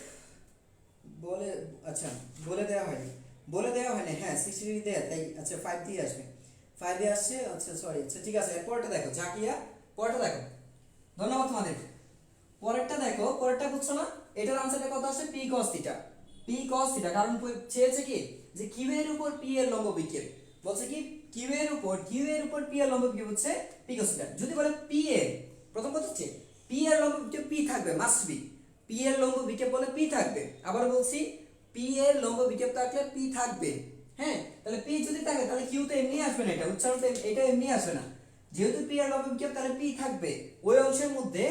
A: বলে আচ্ছা বলে দেওয়া হয়নি, বলে দেওয়া হয়নি, হ্যাঁ 60 ডিগ্রি দেয়া, তাই আচ্ছা 5 দিয়ে আসবে, 5 দিয়ে আসছে, আচ্ছা সরি, আচ্ছা ঠিক আছে। এরপরটা দেখো জাকিয়া, পরেরটা দেখো, ধন্যবাদ তোমাদের। পরেরটা দেখো, পরেরটা বুঝছো না, এটার আনসারটা কত আসছে, p cos theta, p cos theta. কারণ চেয়েছে কি, যে কিউ এর উপর p এর লম্ব বিক্ষেপ, বলছে কি কিউ এর উপর p এর লম্ব বিক্ষেপ হচ্ছে p cos থিটা। যদি বলে p এর, প্রথম কথা হচ্ছে p এর লম্ব বিক্ষেপ p থাকবে, মাস্ট বি, p এর লম্ব বিক্ষেপ বলে p থাকবে। আবার বলছি p এর লম্ব বিক্ষেপ থাকলে p থাকবে, হ্যাঁ। তাহলে p যদি থাকে তাহলে q তো এমনি আসবে না, এটা উচ্চারণ এটা এমনি আসবে না। যেহেতু p এর লম্ব বিক্ষেপ, তাহলে p থাকবে ওই অংশের মধ্যে,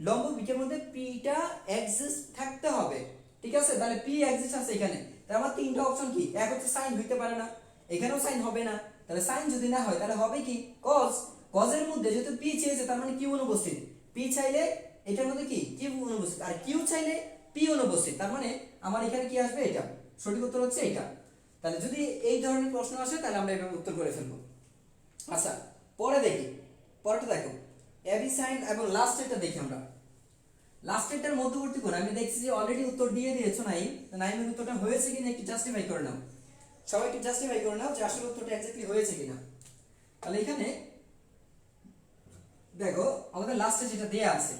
A: লম্ব বিক্ষেপের মধ্যে পিটা এক্সিস্ট থাকতে হবে, ঠিক আছে। তাহলে পি এক্সিস্ট আছে এখানে, তাহলে আমার তিনটা অপশন কি, এক হচ্ছে সাইন হইতে পারে না, এখানেও সাইন হবে না, তাহলে সাইন যদি না হয় তাহলে হবে কি কজ। কজের মধ্যে যেহেতু পি চেয়েছে, তার মানে কিউ অনুপস্থিত, পি চাইলে এটার মধ্যে কি কিউ অনুপস্থিত, আর কিউ চাইলে পি অনুপস্থিত, তার মানে আমার এখানে কি আসবে, এটা সঠিক উত্তর হচ্ছে এটা। তাহলে যদি এই ধরনের প্রশ্ন আসে তাহলে আমরা এভাবে উত্তর করে ফেলবো। আচ্ছা পরে দেখি, পরেরটা দেখো এবি সাইন, এবং লাস্টেরটা দেখি আমরা। লাস্টেরটার মধ্যবর্তী কোণ আমি দেখছি যে অলরেডি উত্তর দিয়ে দিয়েছো নাই, নাইমের উত্তরটা হয়েছে কিনা একটু জাস্টিফাই করে নাও, সবাই একটু জাস্টিফাই করে নাও যে আসলে উত্তরটা এক্স্যাক্টলি হয়েছে কিনা। তাহলে এখানে দেখো আমাদের লাস্টে যেটা দেয়া আছে,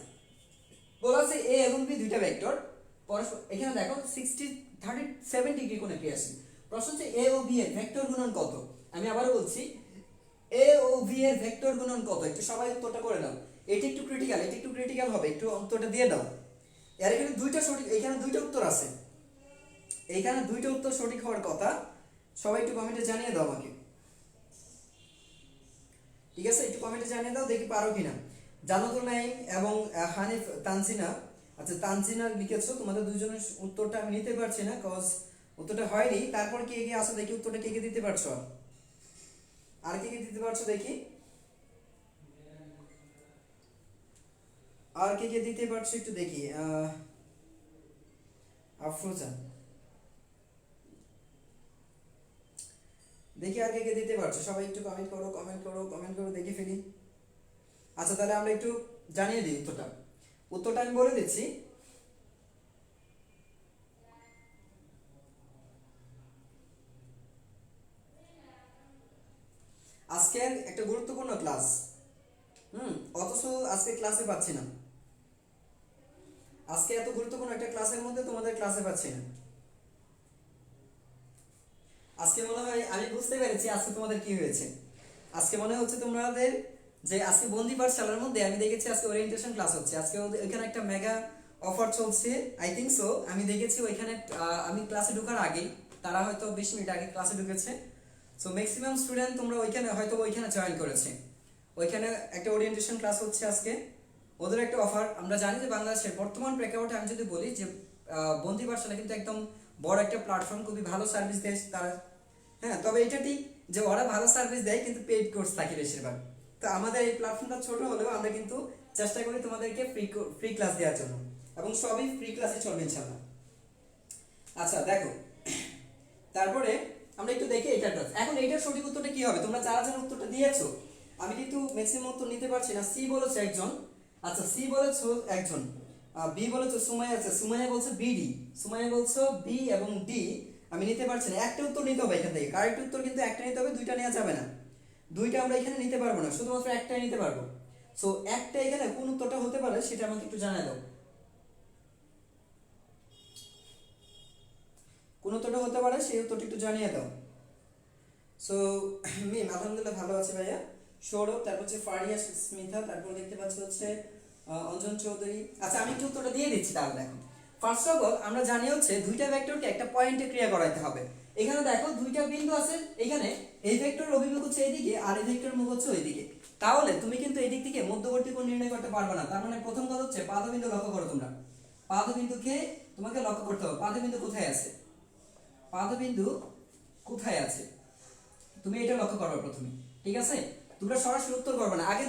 A: বলা আছে এ এবং বি দুইটা ভেক্টর পরস্পর, এখানে দেখো 37 ডিগ্রি কোণে ক্রিয়াশীল। প্রশ্ন হচ্ছে এ ও বি এর ভেক্টর গুণন কত। আমি আবারও বলছি এ ও বি এর ভেক্টর গুণন কত, একটু সবাই উত্তরটা করে নাও। এটা একটু ক্রিটিক্যাল, এটা একটু ক্রিটিক্যাল হবে, একটু উত্তরটা দিয়ে দাও। এর এখানে দুইটা সঠিক, এখানে দুইটা উত্তর আছে, এইখানে দুইটা উত্তর সঠিক হওয়ার কথা, সবাই একটু কমেন্টে জানিয়ে দাও আমাকে, ঠিক আছে। একটু কমেন্টে জানিয়ে দাও, দেখি পারো কিনা। জানাতুল নাইম এবং হানিফ তানজিনা, আচ্ছা তানজিনা লিখেছো, তোমাদের দুজনের উত্তরটা আমি নিতে পারছি না, কজ উত্তরটা হয়নি। তারপর কে কে আসো দেখি, উত্তরটা কে কে দিতে পারছো, আর কে কে দিতে পারছো দেখি, আর কে কে দিতে পারছো একটু দেখি। আফরোজা, দেখি আর কে কে দিতে পারছো, সবাই একটু কমেন্ট করো, কমেন্ট করো, কমেন্ট করো, দেখি ফেলি। আচ্ছা তাহলে আমরা একটু জানিয়ে দিই উত্তরটা, উত্তরটা আমি বলে দিচ্ছি। আজকের একটা গুরুত্বপূর্ণ ক্লাস, অথচ আজকে ক্লাসে পাচ্ছি না, আজকে এত গুরুত্বপূর্ণ একটা ক্লাসের মধ্যে তোমাদের ক্লাসে পাচ্ছি না। আজকে মনে হয় আমি বুঝতে পেরেছি আজকে তোমাদের কি হয়েছে। আজকে মনে হচ্ছে তোমাদের যে আজকে বন্দি পাঠশালার মধ্যে আমি দেখেছি আজকে ওরিয়েন্টেশন ক্লাস হচ্ছে, আজকে ওখানে একটা মেগা অফার চলছে, আই থিঙ্ক সো, আমি দেখেছি ওইখানে আমি ক্লাসে ঢোকার আগে তারা হয়তো 20 মিনিট আগে ক্লাসে ঢুকেছে। সো ম্যাক্সিমাম স্টুডেন্ট তোমরা ওইখানে জয়েন করেছে। ওইখানে একটা ওরিয়েন্টেশন ক্লাস হচ্ছে আজকে, ওদের একটা অফার। আমরা জানি যে বাংলাদেশের বর্তমান প্রেক্ষাপটে আমি যদি বলি যে বন্ধী পাঠশালা কিন্তু একদম বড় একটা প্ল্যাটফর্ম, খুবই ভালো সার্ভিস দেয় তারা। হ্যাঁ, তবে এটা ঠিক যে ওরা ভালো সার্ভিস দেয় কিন্তু পেইড কোর্স থাকে বেশিরভাগ। তো আমাদের এই প্ল্যাটফর্মটা ছোট হলেও আমরা কিন্তু চেষ্টা করি তোমাদেরকে ফ্রি ক্লাস দেওয়ার জন্য, এবং সবই ফ্রি ক্লাসে চলবে ইনশাআল্লাহ। আচ্ছা দেখো, তারপরে আমরা একটু দেখি এটার ক্লাস। এখন এইটার সঠিক উত্তরটা কি হবে? তোমরা যারা যারা উত্তরটা দিয়েছো, আমি কিন্তু ম্যাক্সিমাম উত্তর নিতে পারছি না। সি বলেছে একজন, আচ্ছা সি বলেছো একজন, বি বলেছো সুমাইয়া, আছে সুমাইয়া বলছে বিডি, সুমাইয়া বলছো বি এবং ডি। আমি নিতে পারছি না, একটা উত্তর নিতে হবে এখান থেকে। কারেক্ট উত্তর কিন্তু একটা নিতে হবে, দুইটা নেওয়া যাবে না। দুইটা আমরা এখানে নিতে পারবো না, শুধুমাত্র একটাই নিতে পারবো। সো একটা এখানে কোন উত্তরটা হতে পারে সেটা আমাকে একটু জানাই দাও। কোন উত্তরটা হতে পারে সেই উত্তরটা একটু জানিয়ে দাও। সো মিম আলহামদুলিল্লাহ ভালো আছে ভাইয়া। সৌরভ, তারপর হচ্ছে ফারিয়া স্মিতা, তারপর দেখতে পাচ্ছি হচ্ছে অঞ্জন চৌধুরী। আচ্ছা আমি একটু উত্তরটা দিয়ে দিচ্ছি তাহলে। দেখো, ফার্স্ট অফ অল আমরা জানি হচ্ছে দুইটা ভেক্টরকে একটা পয়েন্টে ক্রিয়া করাইতে হবে। এখানে দেখো দুইটা বিন্দু আছে, এখানে এই ভেক্টরের অভিমুখ হচ্ছে এইদিকে আর এই ভেক্টরের মুখ হচ্ছে ওইদিকে। তাহলে তুমি কিন্তু এই দিক থেকে মধ্যবর্তী কোণ নির্ণয় করতে পারবে না। তার মানে প্রথম কথা হচ্ছে পাদবিন্দু লক্ষ্য করো তোমরা। পাদবিন্দুকে তোমাকে লক্ষ্য করতে হবে, পাদবিন্দু কোথায় আছে, পাদবিন্দু কোথায় আছে তুমি এটা লক্ষ্য করবে প্রথমে, ঠিক আছে? তোমরা সরাসরি উত্তর করবে না, আগে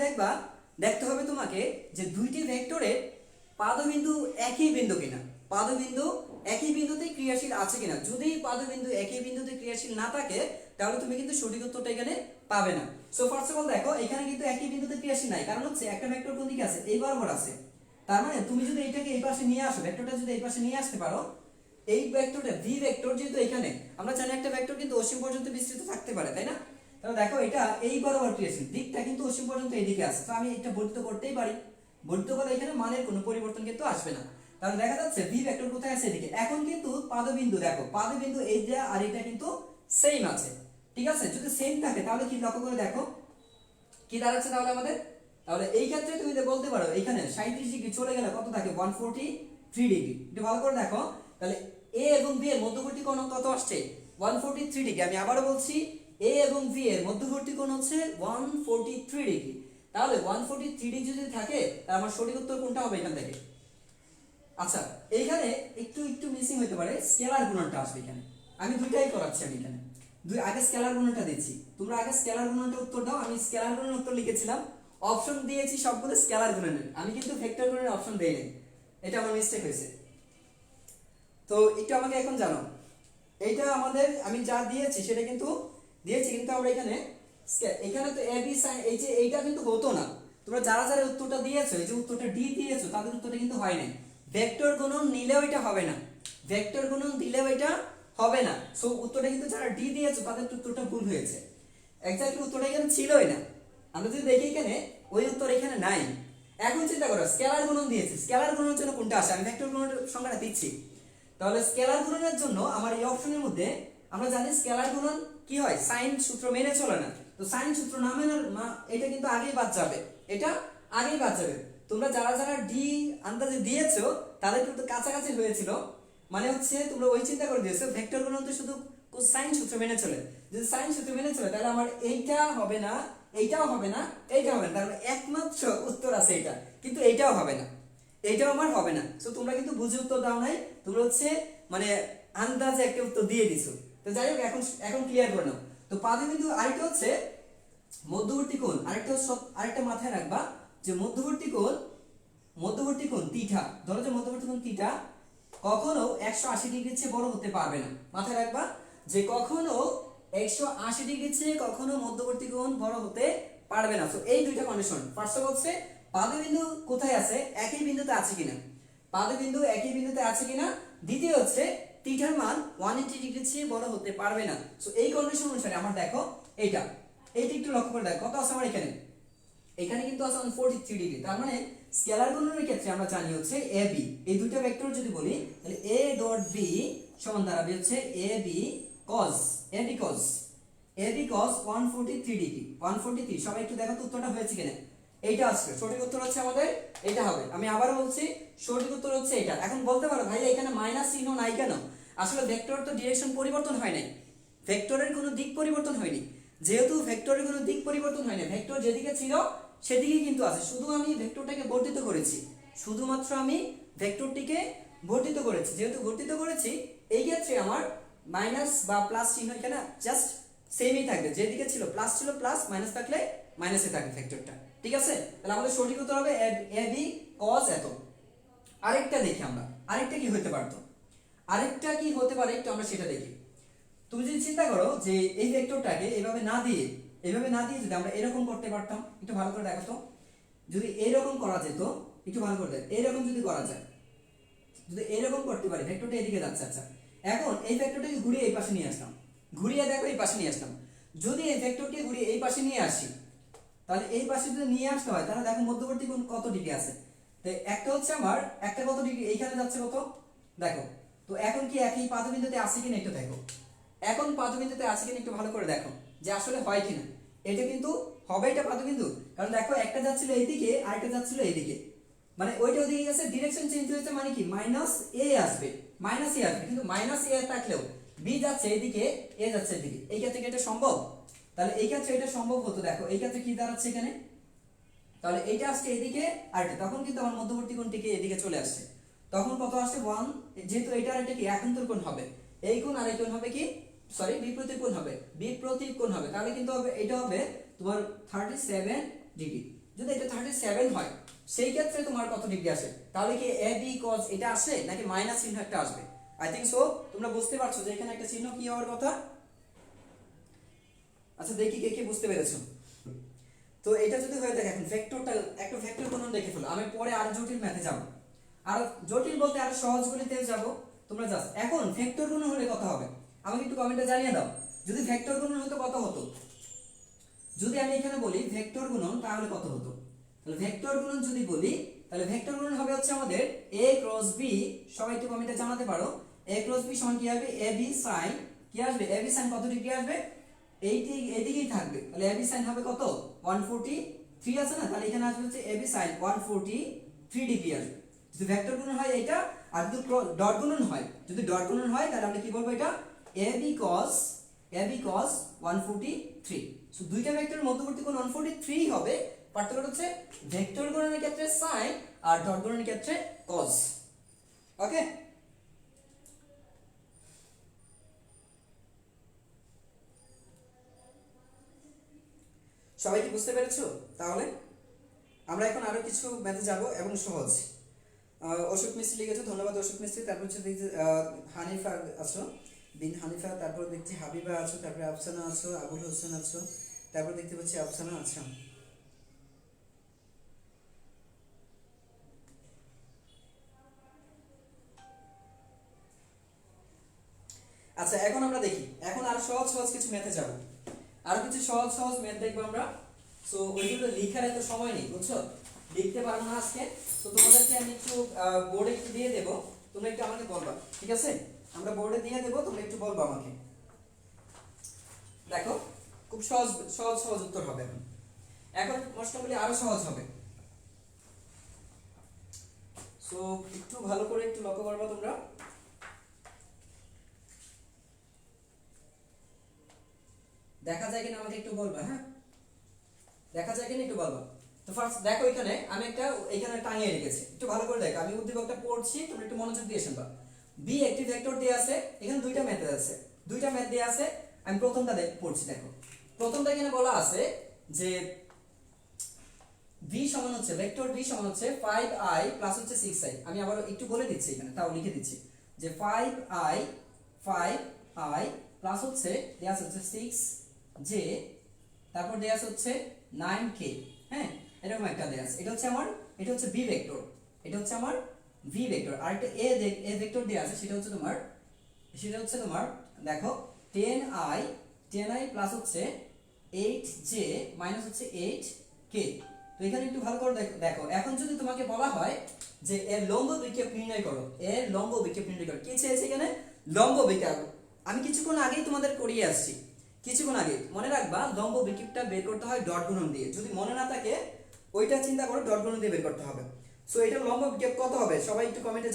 A: দেখতে হবে তোমাকে যে দুইটি ভেক্টরের পাদবিন্দু একই বিন্দু কিনা, পাদবিন্দু একই বিন্দুতে ক্রিয়াশীল আছে কিনা। যদি পাদবিন্দু একই বিন্দুতে ক্রিয়াশীল না থাকে তাহলে তুমি কিন্তু সঠিক উত্তরটা এখানে পাবে না। সো ফার্স্ট অফ অল দেখো, এখানে কিন্তু একই বিন্দুতে ক্রিয়াশীল নাই, কারণ হচ্ছে একটা ভেক্টর কোন দিকে আছে, এই বরাবর আছে। তার মানে তুমি যদি এটাকে এই পাশে নিয়ে আসো, ভেক্টরটা যদি এই পাশে নিয়ে আসতে পারো, এই ভেক্টরটা ভি ভেক্টর যেহেতু এখানে আমরা জানি একটা ভেক্টর কিন্তু অসীম পর্যন্ত বিস্তৃত থাকতে পারে, তাই না? তাহলে দেখো এটা এই বরাবর ক্রিয়াশীল, দিকটা কিন্তু অসীম পর্যন্ত এইদিকে আছে। তো আমি এটা বর্ধিত করতেই পারি, বর্ধিত করলে এখানে মানের কোনো পরিবর্তন কিন্তু আসবে না। তাহলে দেখা যাচ্ছে ভি ভেক্টর কোথায় আছে, এদিকে। এখন কিন্তু পাদবিন্দু দেখো, পাদবিন্দু এইটা আর এটা কিন্তু সেম আছে, ঠিক আছে? যদি সেম থাকে তাহলে কি লক্ষ্য করে দেখো কি দাঁড়াচ্ছে তাহলে আমাদের। তাহলে এই ক্ষেত্রে তুমি বলতে পারো এখানে 37 ডিগ্রি চলে গেলে কত থাকে, 143 ডিগ্রি। একটু ভালো করে দেখো, তাহলে এ এবং বি এর মধ্যবর্তী কোণ কত আসছে, 143 ডিগ্রি। আমি আবারও বলছি, এ এবং বি এর মধ্যবর্তী কোণ হচ্ছে 143 ডিগ্রি। তাহলে 143 ডিগ্রি যদি থাকে তাহলে আমার সঠিক উত্তর কোনটা হবে এখান থেকে? আচ্ছা এইখানে একটু একটু মিসিং হতে পারে, স্কেলার গুণনটা আসবে এখানে। আমি দুইটাই করাচ্ছি, আমি এখানে আগে স্কেলার গুণনটা দিচ্ছি, তোমরা আগে স্কেলার গুণনটা উত্তর দাও। আমি স্কেলার গুণনের উত্তর লিখেছিলাম, অপশন দিয়েছি সবগুলো স্কেলার গুণনের, আমি কিন্তু ভেক্টর গুণনের অপশন দেইনি, এটা আমার মিস্টেক হয়েছে। তো একটু আমাকে এখন জানো, এইটা আমাদের আমি যা দিয়েছি সেটা কিন্তু দিয়েছি, কিন্তু আমরা এখানে তো এ বি সাইন, এই যে এইটা কিন্তু হতো না। তোমরা যারা যারা উত্তরটা দিয়েছো, এই যে উত্তরটা ডি দিয়েছো, তাদের উত্তরটা কিন্তু হয় নাই। ভেক্টর গুণন নিলেও এটা হবে না, ভেক্টর গুণন দিলেও এটা হবে না। সো উত্তরটা কিন্তু যারা ডি দিয়েছো তাদের উত্তরটা ভুল হয়েছে, এক্স্যাক্টলি উত্তরটা এখানে ছিলই না। আমরা যদি দেখি এখানে ওই উত্তর এখানে নাই। এখন চিন্তা করো, স্কেলার গুণন দিয়েছি, স্কেলার গুণনের জন্য কোনটা আসে, আমি ভেক্টর গুণনের সংখ্যাটা দিচ্ছি। তাহলে স্কেলার গুণনের জন্য আমার এই অপশনের মধ্যে আমরা জানি স্কেলার গুণন কি হয়, সাইন সূত্র মেনে চলে না। তো সাইন সূত্র না মেনে এটা কিন্তু আগেই বাদ যাবে, এটা আগেই বাদ যাবে। তোমরা যারা যারা ডি আন্দাজে দিয়েছো তাদের কিন্তু কাছাকাছি হয়েছিল, মানে হচ্ছে তোমরা ওই চিন্তা করে দিয়েছো ভেক্টর গুণন তো শুধু সাইন সূত্র মেনে চলে। যদি সাইন সূত্র মেনে চলে তাহলে আমার এইটা হবে না, এইটাও হবে না, এইটাও হবে না। তার মানে একমাত্র উত্তর আছে এটা, কিন্তু এইটাও হবে না, এইটাও আমার হবে না। সো তোমরা কিন্তু বুঝে উত্তর দাও নাই, তোমরা হচ্ছে মানে আন্দাজে একটা উত্তর দিয়ে দিছো। তো যাই হোক, এখন ক্লিয়ার করে নাও। তো পাদবিন্দু আরেকটা হচ্ছে মধ্যবর্তী কোণ, আরেকটা মাথায় রাখবা যে মধ্যবর্তী কোণ থিটা, ধরো যে মধ্যবর্তী কোণ থিটা কখনো 180 ডিগ্রির চেয়ে বড় হতে পারবে না। মাথায় রাখবা যে কখনো 180 ডিগ্রির চেয়ে কখনো মধ্যবর্তী কোণ বড় হতে পারবে না। সো এই দুইটা কন্ডিশন। ফার্স্ট অফ হচ্ছে পাদবিন্দু কোথায় আছে, একই বিন্দুতে আছে কিনা, পাদবিন্দু একই বিন্দুতে আছে কিনা। দ্বিতীয় হচ্ছে থিটার মান 180 ডিগ্রির চেয়ে বড় হতে পারবে না। সো এই কন্ডিশন অনুসারে আমার দেখো এইটা একটু লক্ষ্য করে দেখো কত আছে আমার এখানে কিন্তু আছে 143 ডিগ্রি। তার মানে স্কেলার গুণনের ক্ষেত্রে আমরা জানি হচ্ছে এ বি, এই দুইটা ভেক্টর যদি বলি তাহলে এ ডট বি সমান দাঁড়াবে হচ্ছে এ বি cos 143 ডিগ্রি, 143। সবাই একটু দেখো তো উত্তরটা হয়েছে কিনা। এইটা আসবে, সঠিক উত্তর হচ্ছে আমাদের এটা হবে। আমি আবারও বলছি, সঠিক উত্তর হচ্ছে এটা। এখন বলতে পারো ভাই এখানে মাইনাস চিহ্ন নাই কেন? আসলে ভেক্টর তো ডিরেকশন পরিবর্তন হয় নাই, ভেক্টরের কোনো দিক পরিবর্তন হয়নি। যেহেতু ভেক্টরের কোনো দিক পরিবর্তন হয়নি, ভেক্টর যেদিকে ছিল সেদিকে কিন্তু আছে, শুধু আমি ভেক্টরটাকে বর্ধিত করেছি, শুধুমাত্র আমি ভেক্টরটিকে বর্ধিত করেছি। যেহেতু বর্ধিত করেছি, এই ক্ষেত্রে আমার মাইনাস বা প্লাস চিহ্ন এখানে জাস্ট সেমই থাকবে, যেদিকে ছিল প্লাস ছিল প্লাস, মাইনাস থাকলে মাইনাসে থাকবে ভেক্টরটা। ঠিক আছে, তাহলে আমাদের সঠিক উত্তর হবে এ বি কস এত। আরেকটা দেখি আমরা, আরেকটা কি হতে পারতো, আরেকটা কি হতে পারে একটু আমরা সেটা দেখি। তুমি যদি চিন্তা করো যে এই ভেক্টরটাকে এভাবে না দিয়ে যদি আমরা এরকম করতে পারতাম, একটু ভালো করে দেখো তো, যদি এরকম করা যেত, একটু ভালো করে দেখ, এরকম যদি করা যায়, যদি এরকম করতে পারি, ভেক্টরটা এদিকে যাচ্ছে। আচ্ছা, এখন এই ভেক্টরটাকে ঘুরিয়ে এই পাশে নিয়ে আসলাম, ঘুরিয়ে দেখো এই পাশে নিয়ে আসলাম, যদি এই ভেক্টরকে ঘুরিয়ে এই পাশে নিয়ে আসি, তাহলে এই পাশে যদি নিয়ে আসতে হয়, তাহলে দেখো মধ্যবর্তী কোণ কত ডিগ্রি আছে। তো একটা হচ্ছে আমার, একটা কত ডিগ্রি এইখানে যাচ্ছে কত দেখো। তো এখন কি একই পাদবিন্দুতে আছে কিনা একটু দেখো, এখন পাদবিন্দুতে আছে কিনা একটু ভালো করে দেখো যে আসলে হয় কিনা। এটা কিন্তু হবে, এটা পাদবিন্দু, কারণ দেখো একটা যাচ্ছিল এইদিকে আর একটা যাচ্ছিল এইদিকে, মানে ওইটা ওদিকে গেছে, ডিরেকশন চেঞ্জ হয়েছে, মানে কি মাইনাস এ আসবে, মাইনাস এ আসবে, কিন্তু মাইনাস এ থাকলেও বি যাচ্ছে এইদিকে, এ যাচ্ছে এদিকে, এই ক্ষেত্রে কি এটা সম্ভব? তাহলে এই ক্ষেত্রে এটা সম্ভব হতো, দেখো এই ক্ষেত্রে কি দাঁড়াচ্ছে এখানে, তাহলে এইটা আসছে এদিকে আর এটা, তখন কিন্তু আমার মধ্যবর্তী কোণটিকে এদিকে চলে আসছে, তখন কত আসছে 1, যেহেতু এটা আর এটা কি একান্তর কোণ হবে, এই কোণ আর এই কোণ হবে কি, সরি বিপরীত কোণ হবে, বিপরীত কোণ হবে, তাহলে কিন্তু হবে এটা হবে তোমার 37 ডিগ্রি। যদি এটা 37 হয়, সেই ক্ষেত্রে তোমার কত ডিগ্রি আসে, তাহলে কি এ বি cos এটা আসে নাকি মাইনাস চিহ্ন একটা আসবে? আই থিংক সো তোমরা বুঝতে পারছো যে এখানে একটা চিহ্ন কি হওয়ার কথা। আচ্ছা দেখি কে কে বুঝতে পেরেছো। তো এটা যদি হয়ে থাকে, এখন ভেক্টরটা একটা ভেক্টর গুণন দেখে ফেলো, আমি পরে আরো জটিল ম্যাথে যাব, আর জটিল বলতে আরো সহজ গণিতে যাব। তোমরা জাস্ট এখন ভেক্টর গুণন হলে কত হবে আমাকে একটু কমেন্টে জানিয়ে দাও। যদি ভেক্টর গুণন হতো কত হতো, যদি আমি এখানে বলি ভেক্টর গুণন তাহলে কত হতো? তাহলে ভেক্টর গুণন যদি বলি, তাহলে ভেক্টর গুণন হবে হচ্ছে আমাদের a ক্রস b, সবাই একটু কমেন্টে জানাতে পারো a ক্রস b সমান কি হবে, ab sin কি আসবে, ab sin কত ডিগ্রি আসবে, এইটি এদিকেই থাকবে, তাহলে ab sin হবে কত 143 আছে না, তাহলে এখানে আসবে হচ্ছে ab sin 143 ডিগ্রি আসবে। যদি ভেক্টর গুণন হয় এটা, আর যদি ডট গুণন হয়, যদি ডট গুণন হয় তাহলে আমরা কি বলবো, এটা ab cos 143। সো দুইটা ভেক্টরের মধ্যবর্তী কোণ 143 হবে, পার্থক্য হচ্ছে ভেক্টর গুণনের ক্ষেত্রে sin আর ডট গুণনের ক্ষেত্রে cos। ওকে, সবাই কি বুঝতে পেরেছো? তাহলে আমরা এখন আরো কিছু ম্যাথে যাব এবং সহজ। অশোক মিস্ত্রি লিখেছো, ধন্যবাদ অশোক মিস্ত্রি। তারপর হচ্ছে দেখছি হানিফা আছো, বিন হানিফা, তারপর দেখছি হাবিবা আছো, তারপরে আফসানা আছো, আবুল হোসেন আছো, তারপর দেখতে পাচ্ছি আফসানা আছো। আচ্ছা এখন আমরা দেখি, এখন আর সহজ সহজ কিছু ম্যাথে যাব, আর কিছু সহজ সহজ ম্যাথ দেখবো আমরা। সো ওইগুলো লেখার এত সময় নেই, বুঝছো, লিখতে পারবো না আজকে। তো তোমাদেরকে আমি একটু বোর্ডে একটু দিয়ে দেবো, তোমরা একটু আমাকে বলবা, ঠিক আছে? আমরা বোর্ডে দিয়ে দেবো, তোমরা একটু বলবা আমাকে। দেখো খুব সহজ সহজ সহজ উত্তর হবে এখন, এখন প্রশ্নগুলি আরো সহজ হবে। সো একটু ভালো করে একটু লক্ষ্য করবা তোমরা। দেখা যায় কিনা আমাকে একটু বলবা, হ্যাঁ দেখা যায় কিনা একটু বলবা। তো ফার্স্ট দেখো এখানে আমি একটা এখানে টাঙিয়ে রেখেছি, একটু ভালো করে দেখো, আমি উদ্দীপকটা পড়ছি, তোমরা একটু মনোযোগ দিয়ে শুনবা। বি একটি ভেক্টর দেয়া আছে, এখানে দুইটা মেথড আছে, দুইটা ম্যাথ দেয়া আছে। আমি প্রথমটা পড়ছি, দেখো প্রথমটা এখানে বলা আছে যে v সমান হচ্ছে ভেক্টর v সমান হচ্ছে 5i প্লাস হচ্ছে 6i। আমি আবার একটু বলে দিচ্ছি এখানে, তাও লিখে দিচ্ছি যে 5i প্লাস হচ্ছে দেয়া আছে 6j, তারপর দেয়া আছে হচ্ছে 9k। হ্যাঁ এরকম একটা দেয়া আছে, এটা হচ্ছে আমার, এটা হচ্ছে b ভেক্টর, এটা হচ্ছে আমার v ভেক্টর। আর একটা a ভেক্টর দেয়া আছে, সেটা হচ্ছে তোমার দেখো 10i প্লাস হচ্ছে 8j মাইনাস হচ্ছে 8k। তো এখানে একটু ভালো করে দেখো, এখন যদি তোমাকে বলা হয় যে এর লম্ব বিক্ষেপ নির্ণয় করো, এর লম্ব বিক্ষেপ নির্ণয় করো, কি চেয়েছে এখানে, লম্ব বিক্ষেপ। আমি কিছুক্ষণ আগেই তোমাদের করিয়ে আসছি, কিছুক্ষণ আগে মনে রাখবা লম্ব বিক্ষেপটা বের করতে হয় ডট গুণন দিয়ে। যদি মনে না থাকে ওইটা চিন্তা করে ডট গুণ দিয়ে বের করতে হবে। সো এটা লম্ব বিক্ষেপ কত হবে সবাই একটু কমেন্টে।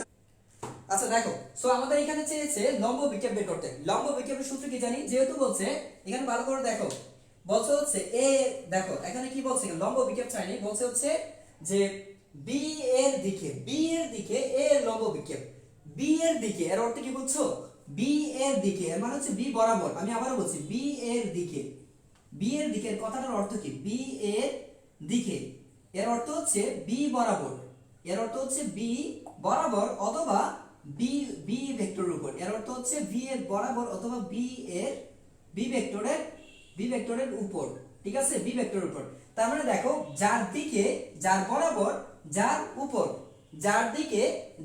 A: আচ্ছা দেখো, সো আমাদের এখানে চেয়েছে লম্ব বিক্ষেপ বের করতে। লম্ব বিক্ষেপের সূত্র কি জানি, যেহেতু বলছে এখানে ভালো করে দেখো, বলছে হচ্ছে এ, দেখো এখানে কি বলছে, লম্ব বিক্ষেপ চাইনি, বলছে হচ্ছে যে বি এর দিকে, বি এর দিকে এ এর লম্ব বিক্ষেপ, বি এর দিকে, এর অর্থ কি বুঝছো, বি এর দিকে এর মানে হচ্ছে বি বরাবর। আমি আবারও বলছি বি এর দিকে, বি এর দিকের কথাটার অর্থ কি, বি এর দিকে এর অর্থ হচ্ছে বি বরাবর, এর অর্থ হচ্ছে বি বরাবর অথবা বি বি ভেক্টরের উপর, এর অর্থ হচ্ছে বি এর বরাবর অথবা বি এর বি ভেক্টরের উপর, ঠিক আছে, বি ভেক্টরের উপর। তার মানে দেখো যার দিকে, যার বরাবর, যার উপর, যার দিকে,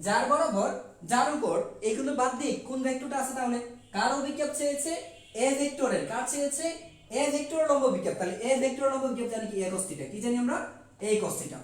A: যার বরাবর, যার উপর, এইগুলো বাদ দিয়ে কোন ভেক্টরটা আছে তাহলে, কার অভিক্ষেপ চেয়েছে, এ ভেক্টরের, কার চেয়েছে, এ ভেক্টরের লম্ব বিক্ষেপ। তাহলে এ ভেক্টরের লম্ব বিক্ষেপ জানি কি, এ cos থিটা, কি জানি আমরা, এ cos থিটা।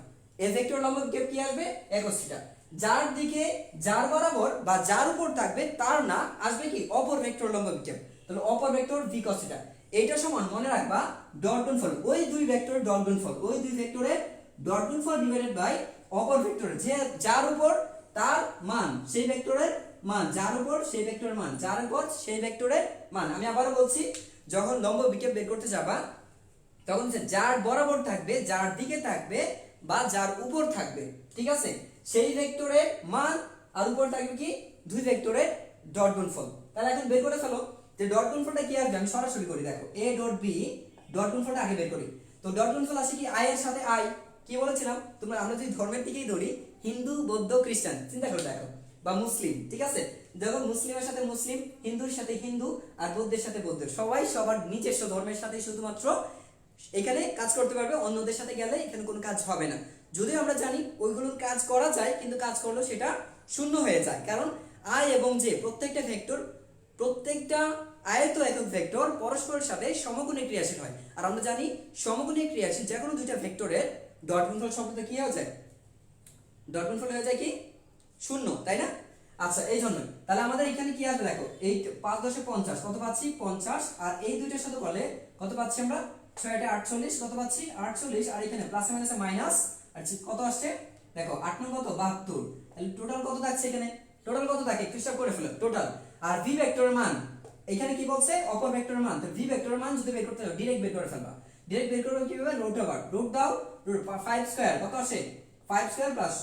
A: এ ভেক্টরের লম্ব বিক্ষেপ কি আসবে, এ cos থিটা। যার দিকে, যার বরাবর বা যার উপর থাকবে তার না আসবে কি, অপর ভেক্টর লম্ব বিক্ষেপ। তাহলে অপর ভেক্টর v cos থিটা, এইটা সমান মনে রাখবা ডট গুণফল, ওই দুই ভেক্টরের ডট গুণফল, ওই দুই ভেক্টরের ডট গুণফল ডিভাইডেড বাই অপর ভেক্টর, যে যার উপর তার মান সেই ভেক্টরের মান, যার উপর সেই ভেক্টরের মান, যার উপর সেই ভেক্টরের মান। আমি আবারও বলছি, যখন লম্ব বিক্ষেপ বের করতে যাবা তখন যার বরাবর থাকবে, যার দিকে থাকবে বা যার উপর থাকবে, ঠিক আছে, সেই ভেক্টরের মান, আর উপর থাকবে কি, দুই ভেক্টরের ডট গুণফল। তাহলে এখন বের করে ফেলো যে ডট গুণফলটা কি আসবে, আমি সরাসরি করি, দেখো a ডট b, ডট গুণফলটা আগে বের করি। তো ডট গুণফল আসে কি, i এর সাথে i, কি বলেছিলাম তোমরা, আমরা যদি ধর্মের দিকেই ধরি, হিন্দু, বৌদ্ধ, খ্রিস্টান, চিন্তা করে দেখো, বা মুসলিম, ঠিক আছে, দেখো মুসলিমের সাথে মুসলিম, হিন্দুর সাথে হিন্দু, আর বৌদ্ধের সাথে বৌদ্ধ, সবাই সবার নিজস্ব ধর্মের সাথে শুধুমাত্র এখানে কাজ করতে পারবে, অন্যদের সাথে গেলে এখানে কোনো কাজ হবে না। যদিও আমরা জানি ওইগুলোর কাজ করা যায়, কিন্তু কাজ করলেও সেটা শূন্য হয়ে যায়, কারণ আই এবং জে প্রত্যেকটা ভেক্টর, প্রত্যেকটা আয়ত একক ভেক্টর পরস্পরের সাথে সমকোণে ক্রিয়াশীল হয়। আর আমরা জানি সমকোণে ক্রিয়াশীল যে কোনো দুইটা ভেক্টরের ডট গুণফল শব্দটা কি হয়ে যায়, ডট গুণফল হয়ে যায় কি, শূন্য, তাই না? আচ্ছা, এই জন্য তাহলে আমাদের এখানে কি আসবে, দেখো এই 5 10 50 কত পাচ্ছি, 50, আর এই দুইটার সাথে করলে কত পাচ্ছি আমরা, 6 8 48, কত পাচ্ছি 48, আর এখানে প্লাস মাইনাসে মাইনাস, আর কত আসছে দেখো 8 9 কত 72, তাহলে টোটাল কত থাকছে এখানে, টোটাল কত থাকে একটু হিসাব করে ফেলো টোটাল। আর ভি ভেক্টরের মান এখানে কি বলছে, অপর ভেক্টরের মান, তো ভি ভেক্টরের মান যদি বের করতে চাও ডাইরেক্ট বের করে ফেলবা। ডাইরেক্ট বের করবে কিভাবে, রুট ওভার, রুট দাও, রুট 5 স্কয়ার কত আসে, 5 square plus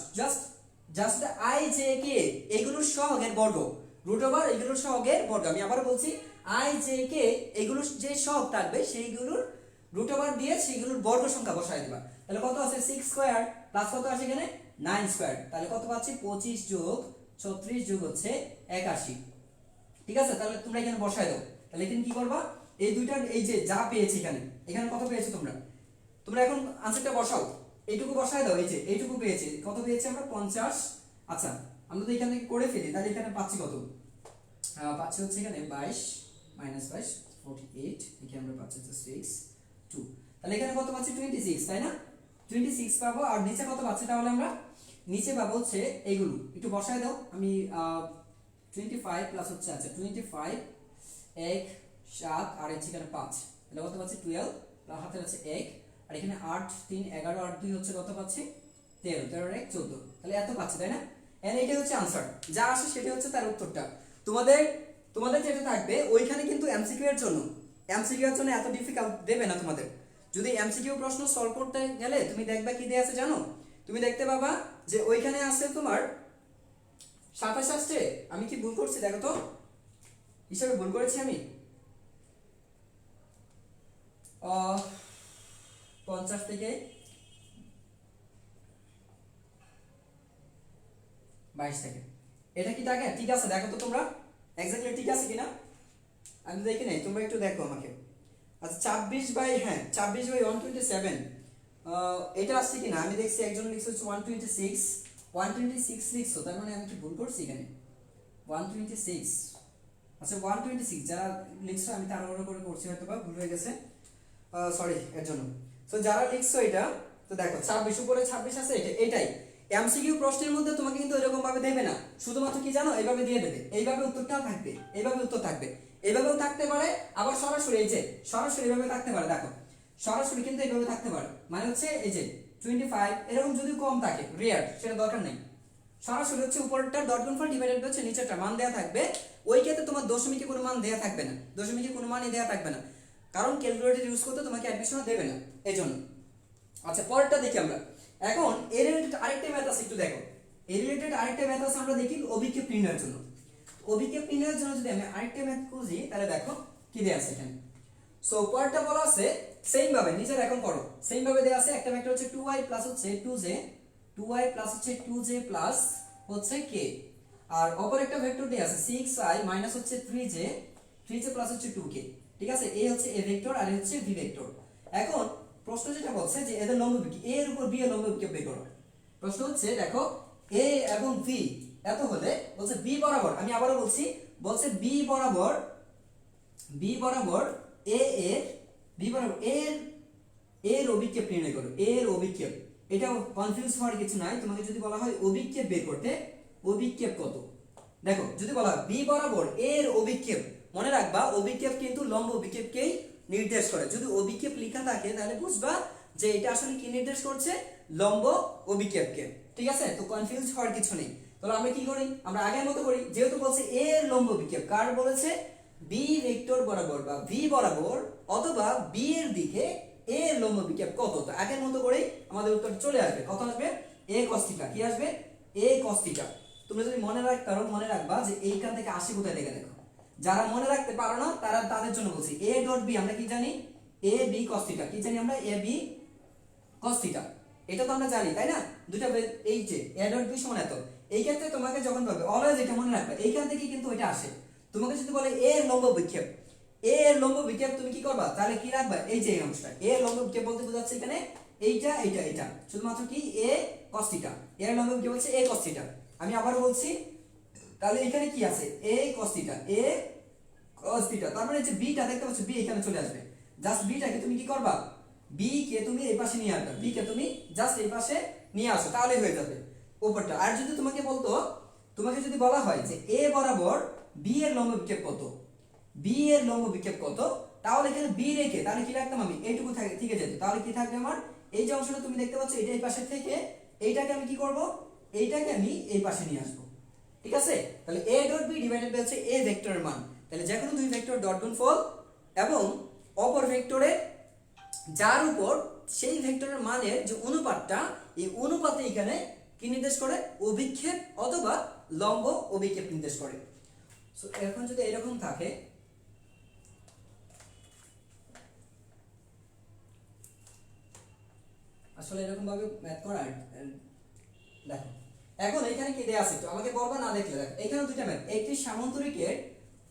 A: just I J K এগুলোর সহগের বর্গ, রুট ওভার এগুলোর সহগের বর্গ। আমি আবার বলছি আই জে কে এগুলোর যে সহগ থাকবে সেইগুলোর রুট ওভার দিয়ে সেইগুলোর বর্গ সংখ্যা বসায় দিবা। তাহলে কত আছে 6 স্কয়ার প্লাস কত আসে এখানে 9 স্কয়ার, তাহলে কত পাচ্ছি 25 যোগ 36 যোগ হচ্ছে 81, ঠিক আছে। তাহলে তোমরা এখানে বসায় দাও। তাহলে এখানে কি করবা, এই দুইটার এই যে যা পেয়েছি এখানে, এখানে কত পেয়েছো তোমরা, তোমরা এখন আনসারটা বসাও, এইটুকু বসায় দাও, এই যে এইটুকু পেয়েছি, কত পেয়েছি আমরা 50। আচ্ছা আমরা তো এখান থেকে করে ফেলি, তাহলে এখানে পাচ্ছি কত, পাচ্ছি হচ্ছে এখানে 22 মাইনাস 22 48, এখানে আমরা পাচ্ছি হচ্ছে 6 2, তাহলে এখানে কত পাচ্ছি 26, তাই না, 26 পাবো। আর নিচে কত পাচ্ছি, তাহলে আমরা নিচে পাবো হচ্ছে এইগুলো একটু বসায় দাও। আমি 25 প্লাস হচ্ছে, আচ্ছা 25 1 7 আর হচ্ছে এখানে 5, তাহলে কত পাচ্ছি 12 প্লাস হাতে আছে 1, আর এখানে 8 3 11 আর 2 হচ্ছে কত পাচ্ছি 13, 13 1 14, তাহলে এত পাচ্ছি, তাই না। এন্ড এটাই হচ্ছে आंसर, যা আসে সেটা হচ্ছে তার উত্তরটা। তোমাদের তোমাদের যেটা থাকবে ওইখানে কিন্তু এমসিকিউ এর জন্য, এমসিকিউ এর জন্য এত ডিফিকাল্ট দেবে না তোমাদের। যদি এমসিকিউ প্রশ্ন সলভ করতে গেলে তুমি দেখবা কি দেয়া আছে জানো, তুমি দেখতে পাবা যে ওইখানে আছে তোমার 27 আসছে, আমি কি ভুল করছি দেখো তো, হিসাবে ভুল করেছি আমি, 50 থেকে 22 থেকে, এটা কি থাকে, ঠিক আছে দেখো তো তোমরা এক্স্যাক্টলি ঠিক আছে কিনা, আমি দেখি নাই, তোমরা একটু দেখো আমাকে। আচ্ছা 26 বাই, হ্যাঁ 26 বাই 127, এটা আসছে কিনা, আমি দেখছি একজন লিখছে হচ্ছে 126 লিখছো, তার মানে আমি কি ভুল করছি এখানে 126, আচ্ছা 126 যারা লিখছো, আমি তাড়াহুড়ো করে করছি হয়তো বা ভুল হয়ে গেছে, সরি এর জন্য। তো যারা লিখছো এটা, তো দেখো 26 উপরে 26 আছে, এটাই এমসিকিউ প্রশ্নের মধ্যে তোমাকে কিন্তু এরকম ভাবে দেবে না, শুধুমাত্র কি জানো এইভাবে দিয়ে দেবে, এইভাবে উত্তরটাও থাকবে, এইভাবে উত্তর থাকবে, এইভাবেও থাকতে পারে, আবার সরাসরি এই যে সরাসরি এইভাবে থাকতে পারে, দেখো সরাসরি কিন্তু এইভাবে থাকতে পারে, মানে হচ্ছে এই যে 25 এরকম যদি কম থাকে রেয়ার, সেটা দরকার নেই। সরাসরি হচ্ছে উপরটা ডট গুণফল ডিভাইডেড হচ্ছে নিচেরটা মান দেয়া থাকবে। ওই ক্ষেত্রে তোমার দশমিকে কোনো মান দেয়া থাকবে না, দশমিকে কোনো মানই দেয়া থাকবে না, কারণ ক্যালকুলেটর ইউজ করতে তোমাকে অ্যাডমিশন দেবে না এই জন্য। আচ্ছা পরেরটা দেখি আমরা। এখন এর রিলেটেড আরেকটা ম্যাথ আছে, একটু দেখো। এর রিলেটেড আরেকটা ম্যাথ আছে, আমরা দেখি অভিক্ষেপ নির্ণয়ের জন্য। অভিক্ষেপ নির্ণয়ের জন্য যদি আমি আরেকটা ম্যাথ খুঁজি, তাহলে দেখো কি দেয়া আছে এখানে। সো পরেরটা বলা আছে সেম ভাবে, নিজের এখন করো, সেম ভাবে দেয়া আছে। একটা ভেক্টর হচ্ছে 2y প্লাস হচ্ছে 2j, 2y প্লাস হচ্ছে 2j প্লাস হচ্ছে k, আর অপর একটা ভেক্টর দেয়া আছে 6i মাইনাস হচ্ছে 3j, 3j প্লাস হচ্ছে 2k। ঠিক আছে, এই হচ্ছে a ভেক্টর আর এই হচ্ছে b ভেক্টর। এখন প্রশ্ন যেটা বলছে যে এদের লম্ব বিক্ষেপ, a এর উপর b এর লম্ব বিক্ষেপ বের করো। প্রশ্ন হচ্ছে দেখো a এবং b এত হলে বলছে b বরাবর, আমি আবারও বলছি, বলছে b বরাবর a এর b বরাবর a এর অভিক্ষেপ নির্ণয় করো। a এর অভিক্ষেপ, এটা কনফিউজ হওয়ার কিছু নাই। তোমাকে যদি বলা হয় অভিক্ষেপ বের করতে, অভিক্ষেপ কত, দেখো যদি বলা হয় b বরাবর a এর অভিক্ষেপ, মনে রাখবা অভিক্ষেপ কিন্তু লম্ব অভিক্ষেপকেই নির্দেশ করে। যদি অভিক্ষেপ লেখা থাকে তাহলে বুঝবা যে এটা আসলে কি নির্দেশ করছে, লম্ব অভিক্ষেপকে। ঠিক আছে, তো কনফিউজ হওয়ার কিছু নেই। তাহলে আমরা কি করি, আমরা আগের মতো করি। যেহেতু বলছে a এর লম্ব অভিক্ষেপ, কার বলেছে, b ভেক্টর বরাবর বা v বরাবর অথবা b এর দিকে a এর লম্ব বিক্ষেপ কত, তো আগের মতো করেই আমাদের উত্তর চলে আসবে। কত আসবে, a cos θ। কি আসবে, a cos θ। তুমি যদি মনে রাখতে পারো, মনে রাখবা যে এইখান থেকে আসি কোথায় থেকে, দেখো যারা মনে রাখতে পারো না তারা, তাদের জন্য বলছি a ডট b আমরা কি জানি, a b cos θ। কি জানি আমরা, a b cos θ। এটা তো আমরা জানি তাই না, দুটো এই যে a ডট b সমান এত। এই ক্ষেত্রে তোমাকে যখন বলবে অলওয়েজ এটা মনে রাখবে, এইখান থেকে কিন্তু এটা আসে। তোমাকে যদি বলে a এর লম্ব বিক্ষেপ, a এর লম্ব বিক্ষেপ তুমি কি করবা, তাহলে কি রাখবা, এই যে এই অংশটা a এর লম্ব বিক্ষেপ বলতে বোঝাচ্ছে এখানে এইটা এইটা এটা, শুধুমাত্র কি a cos θ। এর লম্ব বিক্ষেপ হচ্ছে a cos θ। আমি আবারো বলছি, তাহলে এখানে কি আছে, a cos θ, a cos θ। তার মানে যে b টা দেখতে পাচ্ছ, b এখানে চলে আসবে। জাস্ট b টাকে তুমি কি করবা, b কে তুমি এই পাশে নিয়ে আসবে, b কে তুমি জাস্ট এই পাশে নিয়ে আসো, তাহলেই হয়ে যাবে উপরটা। আর যদি তোমাকে বলতো, তোমাকে যদি বলা হয় যে a বরাবর b এর লম্ব বিক্ষেপ কত, b এর লম্ব বিক্ষেপ কত, তাহলে এখানে b রেখে তাহলে কি রাখতাম আমি, এইটুকু থেকে যেত। তাহলে কি থাকবে আমার, এই যে অংশটা তুমি দেখতে পাচ্ছ এটা এই পাশে থেকে, এইটাকে আমি কি করব, এইটাকে আমি এই পাশে নিয়ে আসবো। ঠিক আছে, তাহলে a dot b divided by হচ্ছে a ভেক্টরের মান। তাহলে যে কোনো দুই ভেক্টর ডট গুণফল এবং অপর ভেক্টরের যার উপর সেই ভেক্টরের মানের যে অনুপাতটা, এই অনুপাতে এখানে কি নির্দেশ করে, অভিক্ষেপ অথবা লম্ব অভিক্ষেপ নির্দেশ করে। সো এখন যদি এরকম থাকে, আসলে এরকম ভাবে ম্যাথ করা, দেখো এখন এখানে কি দেয়া আছে, তো আমাকে বলবা না দেখলে, দেখো এখানে দুইটা ম্যাথ, একটি সামান্তরিকের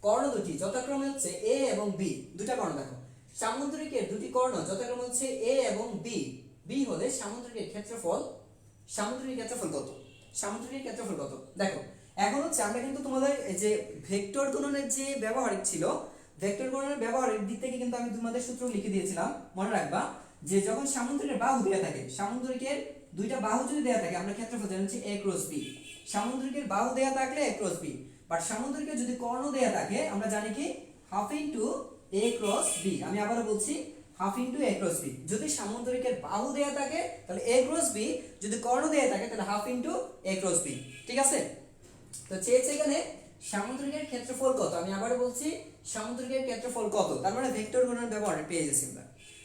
A: কর্ণ দুটি যথাক্রমে হচ্ছে a এবং b, দুইটা কর্ণ দেখো, সামান্তরিকের দুটি কর্ণ যথাক্রমে হচ্ছে a এবং b, b হলে সামান্তরিকের ক্ষেত্রফল, সামান্তরিকের ক্ষেত্রফল কত, সামান্তরিকের ক্ষেত্রফল কত। দেখো এখন হচ্ছে আমরা কিন্তু তোমাদের যে ভেক্টর গুণনের যে ব্যবহারিক ছিল, ভেক্টর গুণনের ব্যবহারিক দিক থেকে কিন্তু আমি তোমাদের সূত্র লিখে দিয়েছিলাম। মনে রাখবা যে যখন সামান্তরিকের বাহু দেয়া থাকে, সামান্তরিকের দুইটা বাহু যদি দেয়া থাকে, আমরা ক্ষেত্রফল জানি হচ্ছে a ক্রস b। সামান্তরিকের বাহু দেয়া থাকলে a ক্রস b, বাট সামান্তরিকের যদি কর্ণ দেয়া থাকে আমরা জানি কি half into a cross b। আমি আবারো বলছি half into a cross b। যদি সামান্তরিকের বাহু দেয়া থাকে তাহলে a ক্রস b, যদি কর্ণ দেয়া থাকে তাহলে half into a cross b। ঠিক আছে, তো চেয়েছে এখানে সামান্তরিকের ক্ষেত্রফল কত। আমি আবারো বলছি সামান্তরিকের ক্ষেত্রফল কত, তার মানে ভেক্টর গুণনের ব্যবহার পেয়ে গেছি আমরা।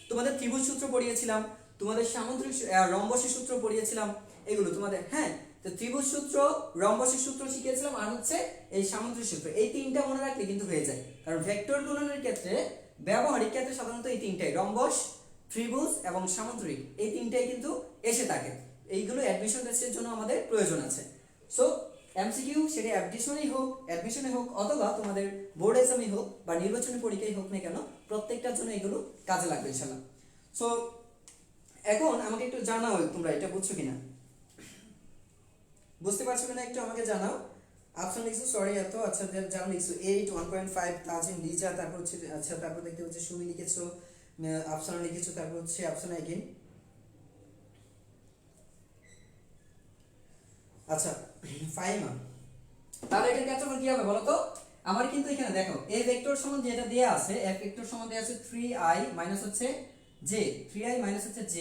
A: তোমাদের ত্রিভুজ সূত্র পড়িয়েছিলাম, তোমাদের সামুদ্রিক রম্বসের সূত্র পড়িয়েছিলাম, এগুলো তোমাদের, হ্যাঁ, তো ত্রিভুজ সূত্র, রম্বসের সূত্র শিখিয়েছিলাম, আর হচ্ছে এই সামুদ্রিক সূত্র। এই তিনটা মনে রাখলে কিন্তু হয়ে যায়, কারণ ভেক্টর গুণনের ক্ষেত্রে, ব্যবহারিক ক্ষেত্রে সাধারণত এই তিনটাই, রম্বস, ত্রিভুজ এবং সামুদ্রিক, এই তিনটাই কিন্তু এসে থাকে। এইগুলো অ্যাডমিশন টেস্টের জন্য আমাদের প্রয়োজন আছে। সো এমসিকিউ সেটা অ্যাডমিশনে হোক অথবা তোমাদের বোর্ড এক্সামে হোক বা নির্বাচনী পরীক্ষায় হোক না কেন, প্রত্যেকটার জন্য এগুলো কাজে লাগবে ইনশাআল্লাহ। সো এখন আমাকে একটু জানাও তোমরা এটা বুঝছো কিনা, বুঝতে পারছো কিনা একটু আমাকে জানাও। অপশন লিখছো, সরি এত, আচ্ছা যারা লিখছো 8 1.5 তাজিম লিজা, তারপর হচ্ছে, আচ্ছা তারপর দেখতে হচ্ছে সুমি লিখেছো, অপশন লিখেছো, তারপর হচ্ছে অপশন এগেইন। আচ্ছা ফাইমা, তাহলে এটার ক্ষেত্রফল কি হবে বলো তো। আমার কিন্তু এখানে দেখো a ভেক্টর সমান যেটা দেয়া আছে, f ভেক্টর সমান দেয়া আছে 3i মাইনাস হচ্ছে j, 3i মাইনাস হচ্ছে j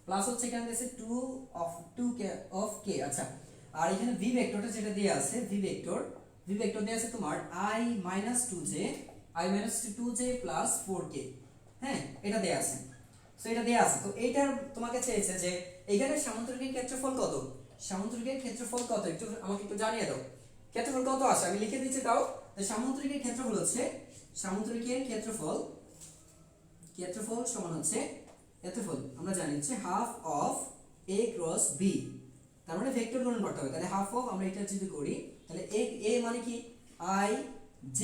A: প্লাস হচ্ছে এখানে দিয়েছে 2 অফ 2k অফ k। আচ্ছা, আর এখানে ভি ভেক্টরটা যেটা দেয়া আছে, ভি ভেক্টর দেয়া আছে তোমার i - 2j, i - 2j plus 4k। হ্যাঁ, এটা দেয়া আছে। সো এটা দেয়া আছে, তো এইটার তোমাকে চেয়েছে যে এখানে সামান্তরিকের ক্ষেত্রফল কত, সামান্তরিকের ক্ষেত্রফল কত একটু আমাকে একটু জানিয়ে দাও। ক্ষেত্রফল কত আসে আমি লিখে দিচ্ছি, তাও যে সামান্তরিকের ক্ষেত্রফল হচ্ছে, সামান্তরিকের ক্ষেত্রফল সমান হচ্ছে, ক্ষেত্রফল আমরা জানি হচ্ছে half of a cross b, তার মানে ভেক্টর গুণন করতে হবে। তাহলে হাফ অফ, আমরা এটা যদি করি তাহলে a মানে কি i j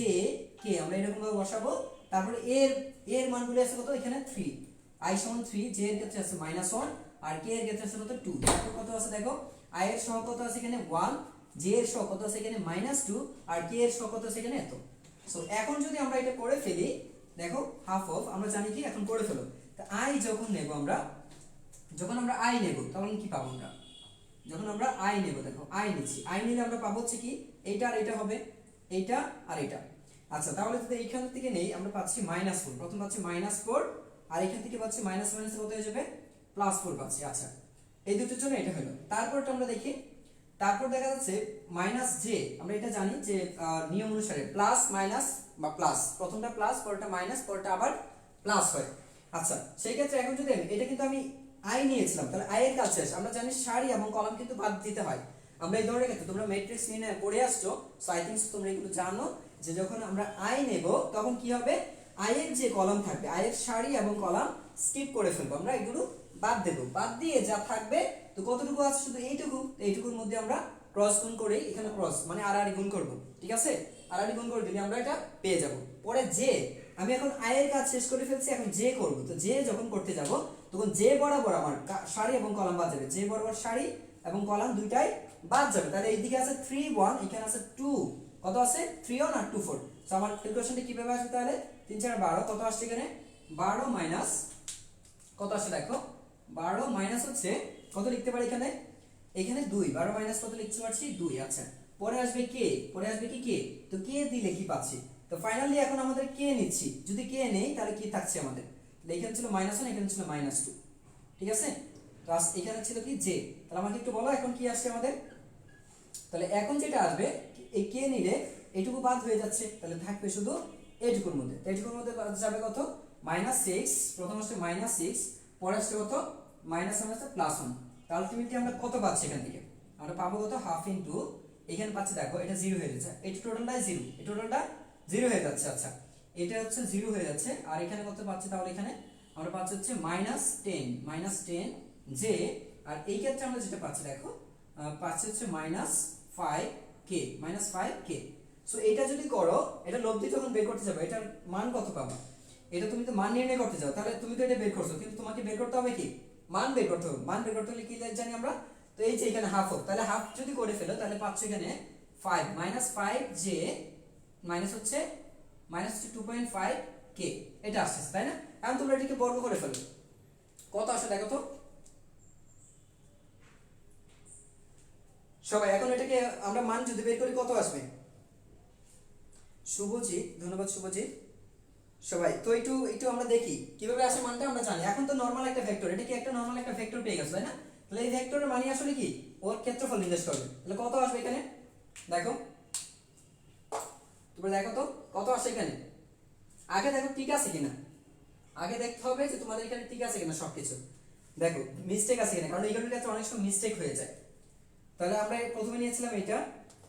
A: k, আমরা এরকম ভাবে বসাবো। তারপরে এর মানগুলো আছে কত, এখানে 3, i সমান 3, j এর ক্ষেত্রে আছে -1 আর k এর ক্ষেত্রে আছে কত 2। তারপর কত আছে দেখো, i এর সহগ কত আছে এখানে 1, j এর সহগ কত আছে এখানে -2 আর k এর সহগ কত আছে এখানে এত। সো এখন যদি আমরা এটা করে ফেলি, দেখো হাফ অফ আমরা জানি কি, এখন করে ফেলো। তা i যখন নেব আমরা, যখন আমরা i নেব তখন কি পাবো আমরা, যখন আমরা i নেব, দেখো i নিচ্ছি, i নিলে আমরা পাবো হচ্ছে কি এইটা আর এটা হবে, এইটা আর এটা। আচ্ছা, তাহলে যদি এইখান থেকে নেই আমরা পাচ্ছি -4, প্রথম পাচ্ছি -4 আর এখান থেকে পাচ্ছি মাইনাস কত হয়ে যাবে +4 পাচ্ছি। আচ্ছা, এই দুটোর জন্য এটা হলো। তারপরটা আমরা দেখি, তারপর দেখা যাচ্ছে -j, আমরা এটা জানি যে নিয়ম অনুসারে প্লাস মাইনাস বা প্লাস, প্রথমটা প্লাস পরেরটা মাইনাস পরেরটা আবার প্লাস হয়। আচ্ছা, সেই ক্ষেত্রে এখন যদি এটা কিন্তু আমি i নিয়েছিলাম, তাহলে i এর কাজ শেষ। আমরা জানি সারি এবং কলাম কিন্তু বাদ দিতে হয়। আমরা এই ধরনের ক্ষেত্রে তোমরা ম্যাট্রিক্স নিয়ে পড়ে আসছো, সো আই থিংস তোমরা এগুলো জানো যে যখন আমরা i নেব তখন কি হবে, i এর যে কলাম থাকবে, i এর সারি এবং কলাম স্কিপ করে ফেলবো, আমরা এগুলো বাদ দেব, বাদ দিয়ে যা থাকবে তো কতটুকু আছে শুধু এইটুকুর মধ্যে আমরা ক্রস গুণ করে, এখানে ক্রস মানে আর গুণ করব, ঠিক আছে, আর গুণ করে দিলে আমরা এটা পেয়ে যাব। পরে যে আমি এখন i এর কাজ শেষ করে ফেলছি, এখন যে করব, তো যে যখন করতে যাব তখন যে বরাবর আমার সারি এবং কলাম বাদ যাবে, যে বরাবর সারি এবং কলাম দুইটাই বাদ যাবে। তাহলে এইদিকে আছে 3 1, এখানে আছে 2, কত আছে 3 1 আর 2 4। সো আমার ক্যালকুলেশনটা কিভাবে আসবে, তাহলে 3 4 12, কত আসছে এখানে 12 মাইনাস কত আসে দেখো, 12 মাইনাস হচ্ছে কত লিখতে পারি এখানে, এখানে 2, 12 মাইনাস কত লিখতে পারছি 2। আচ্ছা, পরে আসবে কে, পরে আসবে কি কে, তো কে দিলে কি পাচ্ছি, তো ফাইনালি এখন আমাদের কে নিচ্ছি, যদি কে নেই তাহলে কি থাকছে আমাদের, এখানে ছিল -1, এখানে ছিল -2, ঠিক আছে। তো এখানে ছিল কি জে, তাহলে আমাকে একটু বলো এখন কি আসছে আমাদের, তাহলে এখন যেটা আসবে এই কে নিলে এইটুকু বাদ হয়ে যাচ্ছে, তাহলে থাকবে শুধু এইটুকুর মধ্যে, এইটুকুর মধ্যে যাবে কত -6, প্রথম আসছে -6, পরে আসছে কত -1 তাহলে আলটিমেটলি আমরা কত পাচ্ছি এখান থেকে, আমরা পাবো কত হাফ ইনটু, এখানে পাচ্ছি দেখো এটা 0 হয়ে যাচ্ছে, এটা টোটালটাই 0, এই টোটালটা 0 হয়ে যাচ্ছে। আচ্ছা, এটা হচ্ছে 0 হয়ে যাচ্ছে, আর এখানে কত পাচ্ছি, তাহলে এখানে আমরা পাচ্ছি হচ্ছে -10 জে, আর এই ক্ষেত্রে আমরা যেটা পাচ্ছি দেখো পাচ্ছি হচ্ছে -5k। সো এটা যদি করো, এটা লব্ধি যখন বের করতে যাবে এটার মান কত পাবা, এটা তুমি তো মান নির্ণয় করতে যাও, তাহলে তুমি তো এটা বের করছো, কিন্তু তোমাকে বের করতে হবে কি মান বের করতে হবে। মান বের করতে হলে কি জানি আমরা, তো এই যে এখানে হাফ হোক, তাহলে হাফ যদি করে ফেলো তাহলে পাচ্ছ এখানে 5 -5 জে মাইনাস হচ্ছে 2.5 কে, এটা আসছে তাই না। এখন তোমরা এটাকে বর্গ করে ফেলো, কত আসে দেখো তো সবাই, এখন এটাকে আমরা মান যদি বের করি কত আসবে, শুভজিৎ, ধন্যবাদ শুভজিৎ সবাই। তো একটু আমরা দেখি কিভাবে আসে মানটা, আমরা জানি এখন তো নরমাল একটা ভেক্টর, এটা কি একটা নরমাল একটা ভেক্টর পেয়ে গেছে তাই না। তাহলে এই ভেক্টরের মানে আসলে কি ওর ক্ষেত্রফল নির্দেশ করবে, তাহলে কত আসবে এখানে দেখো, তোমরা দেখো তো কত আসে এখানে, আগে দেখো ঠিক আছে কিনা, আগে দেখতে হবে যে তোমাদের এখানে ঠিক আছে কিনা সবকিছু, দেখো মিস্টেক আছে কিনা, কারণ এইগুলোর ক্ষেত্রে অনেক সময় মিস্টেক হয়ে যায়। তাহলে আমরা প্রথমে নিয়েছিলাম এটা,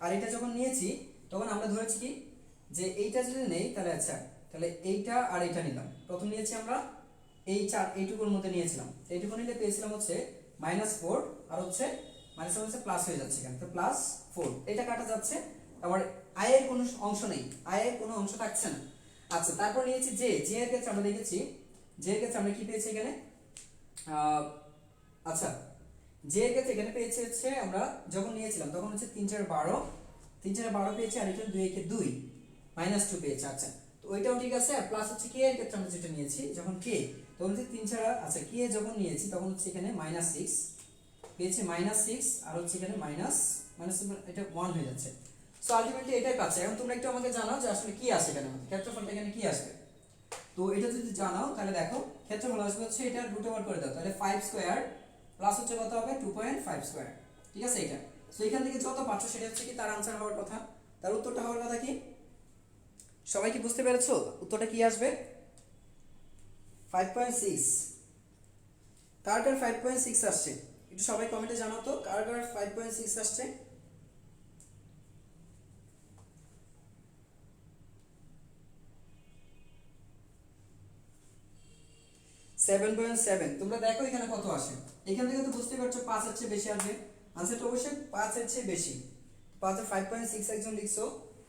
A: আর এটা যখন নিয়েছি তখন আমরা ধরেছি কি যে এইটা যদি নেই তাহলে, আচ্ছা তাহলে এইটা আর এইটা নিলাম, প্রথম নিয়েছি আমরা এইটুকুর মধ্যে নিয়েছিলাম, এইটুকু নিলে পেয়েছিলাম হচ্ছে -4 আর হচ্ছে হচ্ছে প্লাস হয়ে যাচ্ছে এখানে, তো +4 এটা কাটা যাচ্ছে, আমার i এর কোনো অংশ নেই, i এর কোনো অংশ থাকছে না। আচ্ছা, তারপর নিয়েছি জে এর ক্ষেত্রে আমরা দেখেছি, জে এর ক্ষেত্রে আমরা কি পেয়েছি এখানে, আচ্ছা জে এর ক্ষেত্রে এখানে পেয়েছি হচ্ছে আমরা যখন নিয়েছিলাম তখন হচ্ছে 3 4 12 পেয়েছি, আর এখানে 2 1 2 -2 পেয়েছি। আচ্ছা, তো ওইটাও ঠিক আছে, আর প্লাস হচ্ছে কে এর ক্ষেত্রে আমরা যেটা নিয়েছি যখন কে, তখন হচ্ছে 3 4, আচ্ছা কে যখন নিয়েছি তখন হচ্ছে এখানে -6 পেয়েছি, -6 আর হচ্ছে এখানে মাইনাস এটা 1 হয়ে যাচ্ছে। সো আলটিমেটলি এটাই পাচ্ছে। এখন তোমরা একটু আমাকে জানাও যে আসলে কি আসে এখানে, ক্ষেত্রফলটা এখানে কি আসবে। তো এটা যদি জানাও তাহলে দেখো ক্ষেত্রফল আসবে হচ্ছে এটা √ওভার করে দাও, তাহলে 5 স্কয়ার প্লাস হচ্ছে কত হবে 2.5 স্কয়ার, ঠিক আছে এটা। সো এখান থেকে যত পাচ্ছ সেটা হচ্ছে কি তার আনসার হওয়ার কথা, তার উত্তরটা হওয়ার কথা কি? সবাই কি বুঝতে পেরেছো উত্তরটা কি আসবে? 5.6। কার কার 5.6 আসছে একটু সবাই কমেন্টে জানাও তো, কার কার 5.6 আসছে? 7.7। তোমরা দেখো এখানে কত আসে, এখান থেকে তো বুঝতে পারছো 5 এর চেয়ে বেশি আসবে, আনসারটা অবশ্যই 5 এর চেয়ে বেশি। 5 এর 5.6 একজন লিখছো,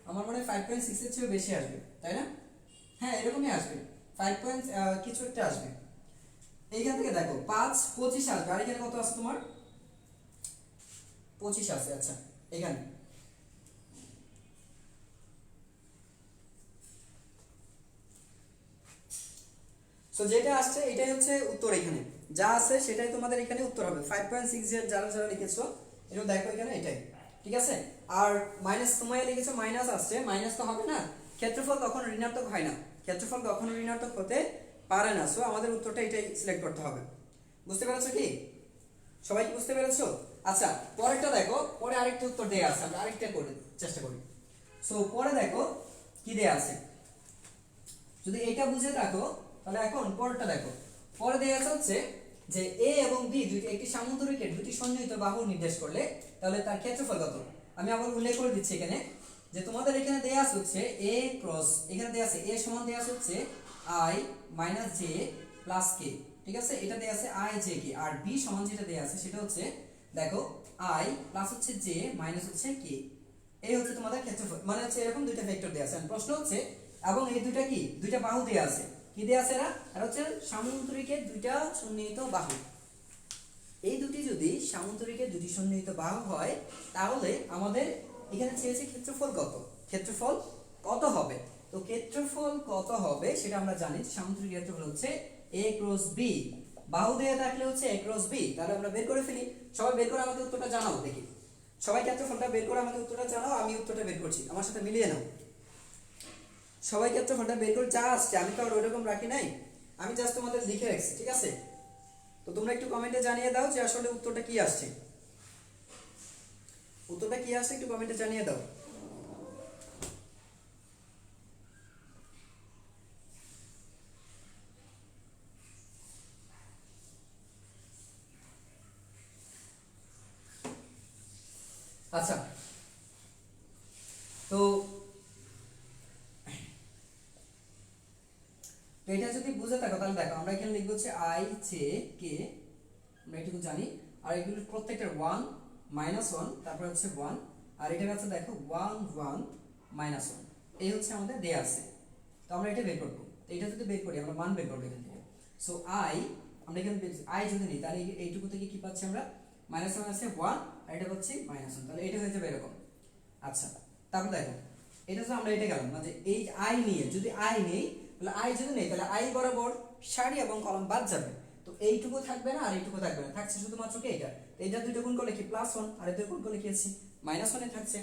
A: আমার মনে হয় 5.6 এর চেয়ে বেশি আসবে, তাই না? হ্যাঁ এরকমই আসবে, 5 পয়েন্ট কিছু একটা আসবে। এইখান থেকে দেখো 5 25 আসবে, আর এখানে কত আছে তোমার? 25 আছে। আচ্ছা এখানে সো যেটা আসছে এটাই হচ্ছে উত্তর, এখানে যা আছে সেটাই তোমাদের এখানে উত্তর হবে। 5.6 যারা যারা লিখেছো এটা দেখো এখানে এটাই, ঠিক আছে। আর মাইনাস তোমায় লিখেছো মাইনাস আসছে, মাইনাস তো হবে না, ক্ষেত্রফল কখনো ঋণাত্মক হয় না, ক্ষেত্রফল কখনো ঋণাত্মক হতে পারে না। সো আমাদের উত্তরটা এটাই সিলেক্ট করতে হবে। বুঝতে পেরেছো কি? সবাই কি বুঝতে পেরেছো? আচ্ছা পরেরটা দেখো, পরে আরেকটা উত্তর দেয়া আছে, আমরা আরেকটা করে চেষ্টা করি। সো পরে দেখো কি দেয়া আছে, যদি এটা বুঝে থাকো তাহলে এখন পরেরটা দেখো। পরে দেয়া আছে হচ্ছে যে এ এবং বি দুটি একটি সামান্তরিকের দুটি সন্নিহিত বাহু নির্দেশ করলে তাহলে তার ক্ষেত্রফল কত। আমি আবার উল্লেখ করে দিচ্ছি এখানে যে তোমাদের এখানে দেয়া আছে হচ্ছে a ক্রস, এখানে দেয়া আছে a সমান দেয়া আছে হচ্ছে i minus j plus k, ঠিক আছে। এটা দেয়া আছে i j k, R b সমান যেটা দেয়া আছে সেটা হচ্ছে দেখো i প্লাস হচ্ছে j মাইনাস হচ্ছে k। এই হচ্ছে তোমাদের ক্ষেত্রফল, মানে হচ্ছে এরকম দুইটা ভেক্টর দেয়া আছে। প্রশ্ন হচ্ছে এবং এই দুইটা কি দুইটা বাহু দেয়া আছে, কি দেয়া আছে এরা? আর হচ্ছে সামান্তরিকের দুইটা সন্নিহিত বাহু। এই দুটি যদি সামান্তরিকের দুটি সন্নিহিত বাহু হয় তাহলে আমাদের এখানে চেয়েছে ক্ষেত্রফল কত, ক্ষেত্রফল কত হবে। তো ক্ষেত্রফল কত হবে সেটা আমরা জানি, সামান্তরিক ক্ষেত্রফল হচ্ছে a ক্রস b, বাহু দেয়া থাকলে হচ্ছে a ক্রস b। তাহলে আমরা বের করে ফেলি, সবাই বের করে আমাকে উত্তরটা জানাও দেখি, সবাই ক্ষেত্রফলটা বের করে আমাকে উত্তরটা জানাও, আমি উত্তরটা বের করছি, আমার সাথে মিলিয়ে নাও। সবাই ক্ষেত্রফলটা বের করে যা আসছে, আমি তো আর ওইরকম রাখি নাই, আমি জাস্ট তোমাদের লিখে রাখছি, ঠিক আছে। তো তোমরা একটু কমেন্টে জানিয়ে দাও যে আসলে উত্তরটা কি আসছে, উত্তরটা কি আসছে একটু কমেন্টে জানিয়ে দাও। আচ্ছা তো এটা যদি বুঝে থাকো তাহলে দেখো আমরা এখানে লিখবো হচ্ছে i j k, আমরা এটুকু জানি। আর এগুলো প্রত্যেকটার 1 মাইনাস 1 তারপর হচ্ছে 1, আর এটার কাছে দেখো 1 1 মাইনাস 1, এই হচ্ছে আমাদের দেয়া আছে। তো আমরা এটা বের করবো, তো এটা যদি বের করি আমরা মান বের করবো এখান থেকে। সো i আমরা এখানে i যদি নিই তাহলে এইটুকু থেকে কি পাচ্ছি আমরা? মাইনাস 1 আছে 1, আর এটা হচ্ছে মাইনাস 1, তাহলে এটা হয়ে যাবে এরকম। আচ্ছা তারপর দেখো এটা তো আমরা এটা গেলাম না যে এই i নিয়ে, যদি i নেই তাহলে i যদি নেই তাহলে i বরাবর সারি এবং কলাম বাদ যাবে, তো এইটুকু থাকবে না আর এইটুকু থাকবে না, থাকছে শুধুমাত্র কি এটা। তো এটা দুটো গুণ করলে কি প্লাস 1, আর এটা গুণ করলে কি আছে মাইনাস 1 এ থাকছে।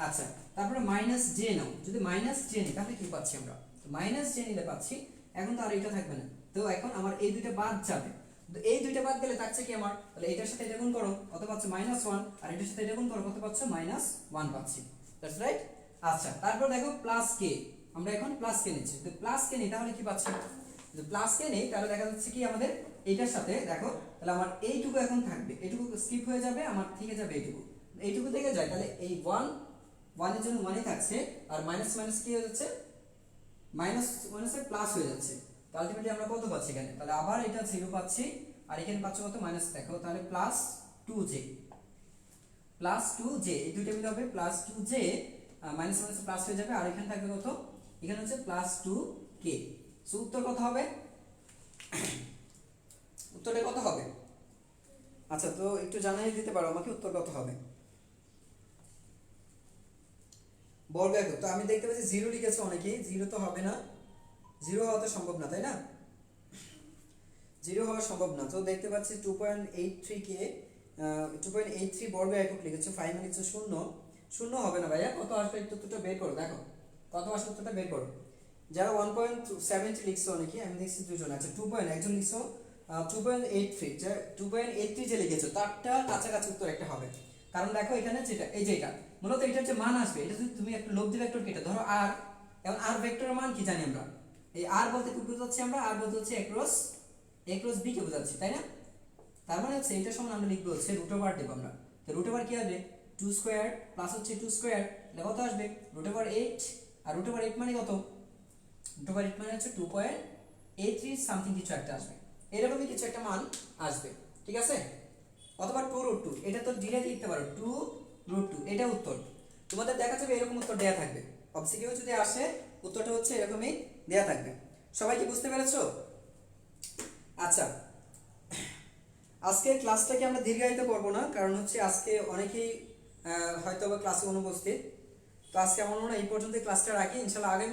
A: আচ্ছা তারপরে মাইনাস j নাও, যদি মাইনাস j নিই তাহলে কি পাচ্ছি আমরা? তো মাইনাস j নিলে পাচ্ছি এখন তো আর এটা থাকবে না, তো এখন আমার এই দুইটা বাদ যাবে, তো এই দুইটা বাদ গেলে থাকছে কি আমার? তাহলে এটার সাথে এটা গুণ করো কত পাচ্ছ মাইনাস 1, আর এটার সাথে এটা গুণ করো কত পাচ্ছ মাইনাস 1 পাচ্ছি, দ্যাটস রাইট। আচ্ছা তারপর দেখো প্লাস কে, আমরা এখন প্লাস কে নিচ্ছি, তো প্লাস কে নেই তাহলে কি পাচ্ছি? যদি প্লাস কে নেই তাহলে দেখা যাচ্ছে কি আমাদের এইটার সাথে দেখো তাহলে আমার এইটুকু এখন থাকবে, এইটুকু স্কিপ হয়ে যাবে, আমার থেকে যাবে এইটুকু, এইটুকু থেকে যায় তাহলে এই 1 1 এর জন্য 1 থাকছে, আর মাইনাস মাইনাস কি হয়ে যাচ্ছে? মাইনাস মাইনাসে প্লাস হয়ে যাচ্ছে, তো আলটিমেটলি আমরা কত পাচ্ছি এখানে? তাহলে আবার এটা 0 পাচ্ছি, আর এখানে পাচ্ছ কত মাইনাস, দেখো তাহলে প্লাস 2j, প্লাস 2j এই দুইটা মিলে হবে plus 2j, minus minus plus হয়ে যাবে, আর এখানে থাকবে কত? এখানে হচ্ছে প্লাস 2k। সো উত্তর কত হবে? উত্তরটা কত হবে? আচ্ছা তো একটু জানিয়ে দিতে পারো আমাকে উত্তর কত হবে? বর্গ একক, তো আমি দেখতে পাচ্ছি 0 লিখেছে অনেকেই, 0 তো হবে না, 0 হওয়া তো সম্ভব না তাই না, 0 হওয়া সম্ভব না। তো দেখতে পাচ্ছি 2.83 কে 2.83 বর্গ একক লিখেছো, 5 লিখছো 0, 0 হবে না ভাইয়া, কত আসবে একটু উত্তরটা বের করো, দেখো কত আসবে উত্তরটা বের করো। যারা 1.70 লিখছো অনেকে, আমি দেখছি দুজন, আচ্ছা 2 একজন লিখছো 2.83, যে 2.83 যে লিখেছো তারটা কাছাকাছি উত্তর একটা হবে। কারণ দেখো এখানে যেটা এই যে এটা মূলত এটার যে মান আসবে, এটা যদি তুমি একটা লব্ধি ভেক্টর কেটে ধরো r, এবং r ভেক্টরের মান কি জানি আমরা, এই r বলতে কি বোঝাচ্ছি আমরা, r বলতে হচ্ছে a ক্রস b কে বোঝাচ্ছি, তাই না? তার মানে হচ্ছে এটা সমান আমরা লিখবো হচ্ছে রুট ওভার দেব আমরা। তো রুট ওভার কি হবে, 2 স্কয়ার প্লাস হচ্ছে 2 স্কয়ার, এটা কত আসবে রুট ওভার 8, আর রুট ওভার 8 মানে কত, রুট ওভার 8 মানে হচ্ছে 2.83 সামথিং কিছু একটা আসবে, এরকমই কিছু একটা মান আসবে, ঠিক আছে? অথবা 2 রুট 2, এটা তো ডিরেক্টলি লিখতে পারো 2 রুট 2, এটা উত্তর। তোমাদের দেখা যাবে এরকম উত্তর দেয়া থাকবে, অবসিকিউ যদি আসে উত্তরটা হচ্ছে এরকমই দেয়া থাকবে। সবাই কি বুঝতে পেরেছো? আচ্ছা, আজকে ক্লাসটাকে আমরা দীর্ঘায়িত করব না, কারণ হচ্ছে আজকে অনেকেই হয়তো বা ক্লাসে অনুপস্থিত। তো আজকে আমার মনে হয় এই পর্যন্ত ক্লাসটা রাখি, ইনশাআল্লাহ আগামী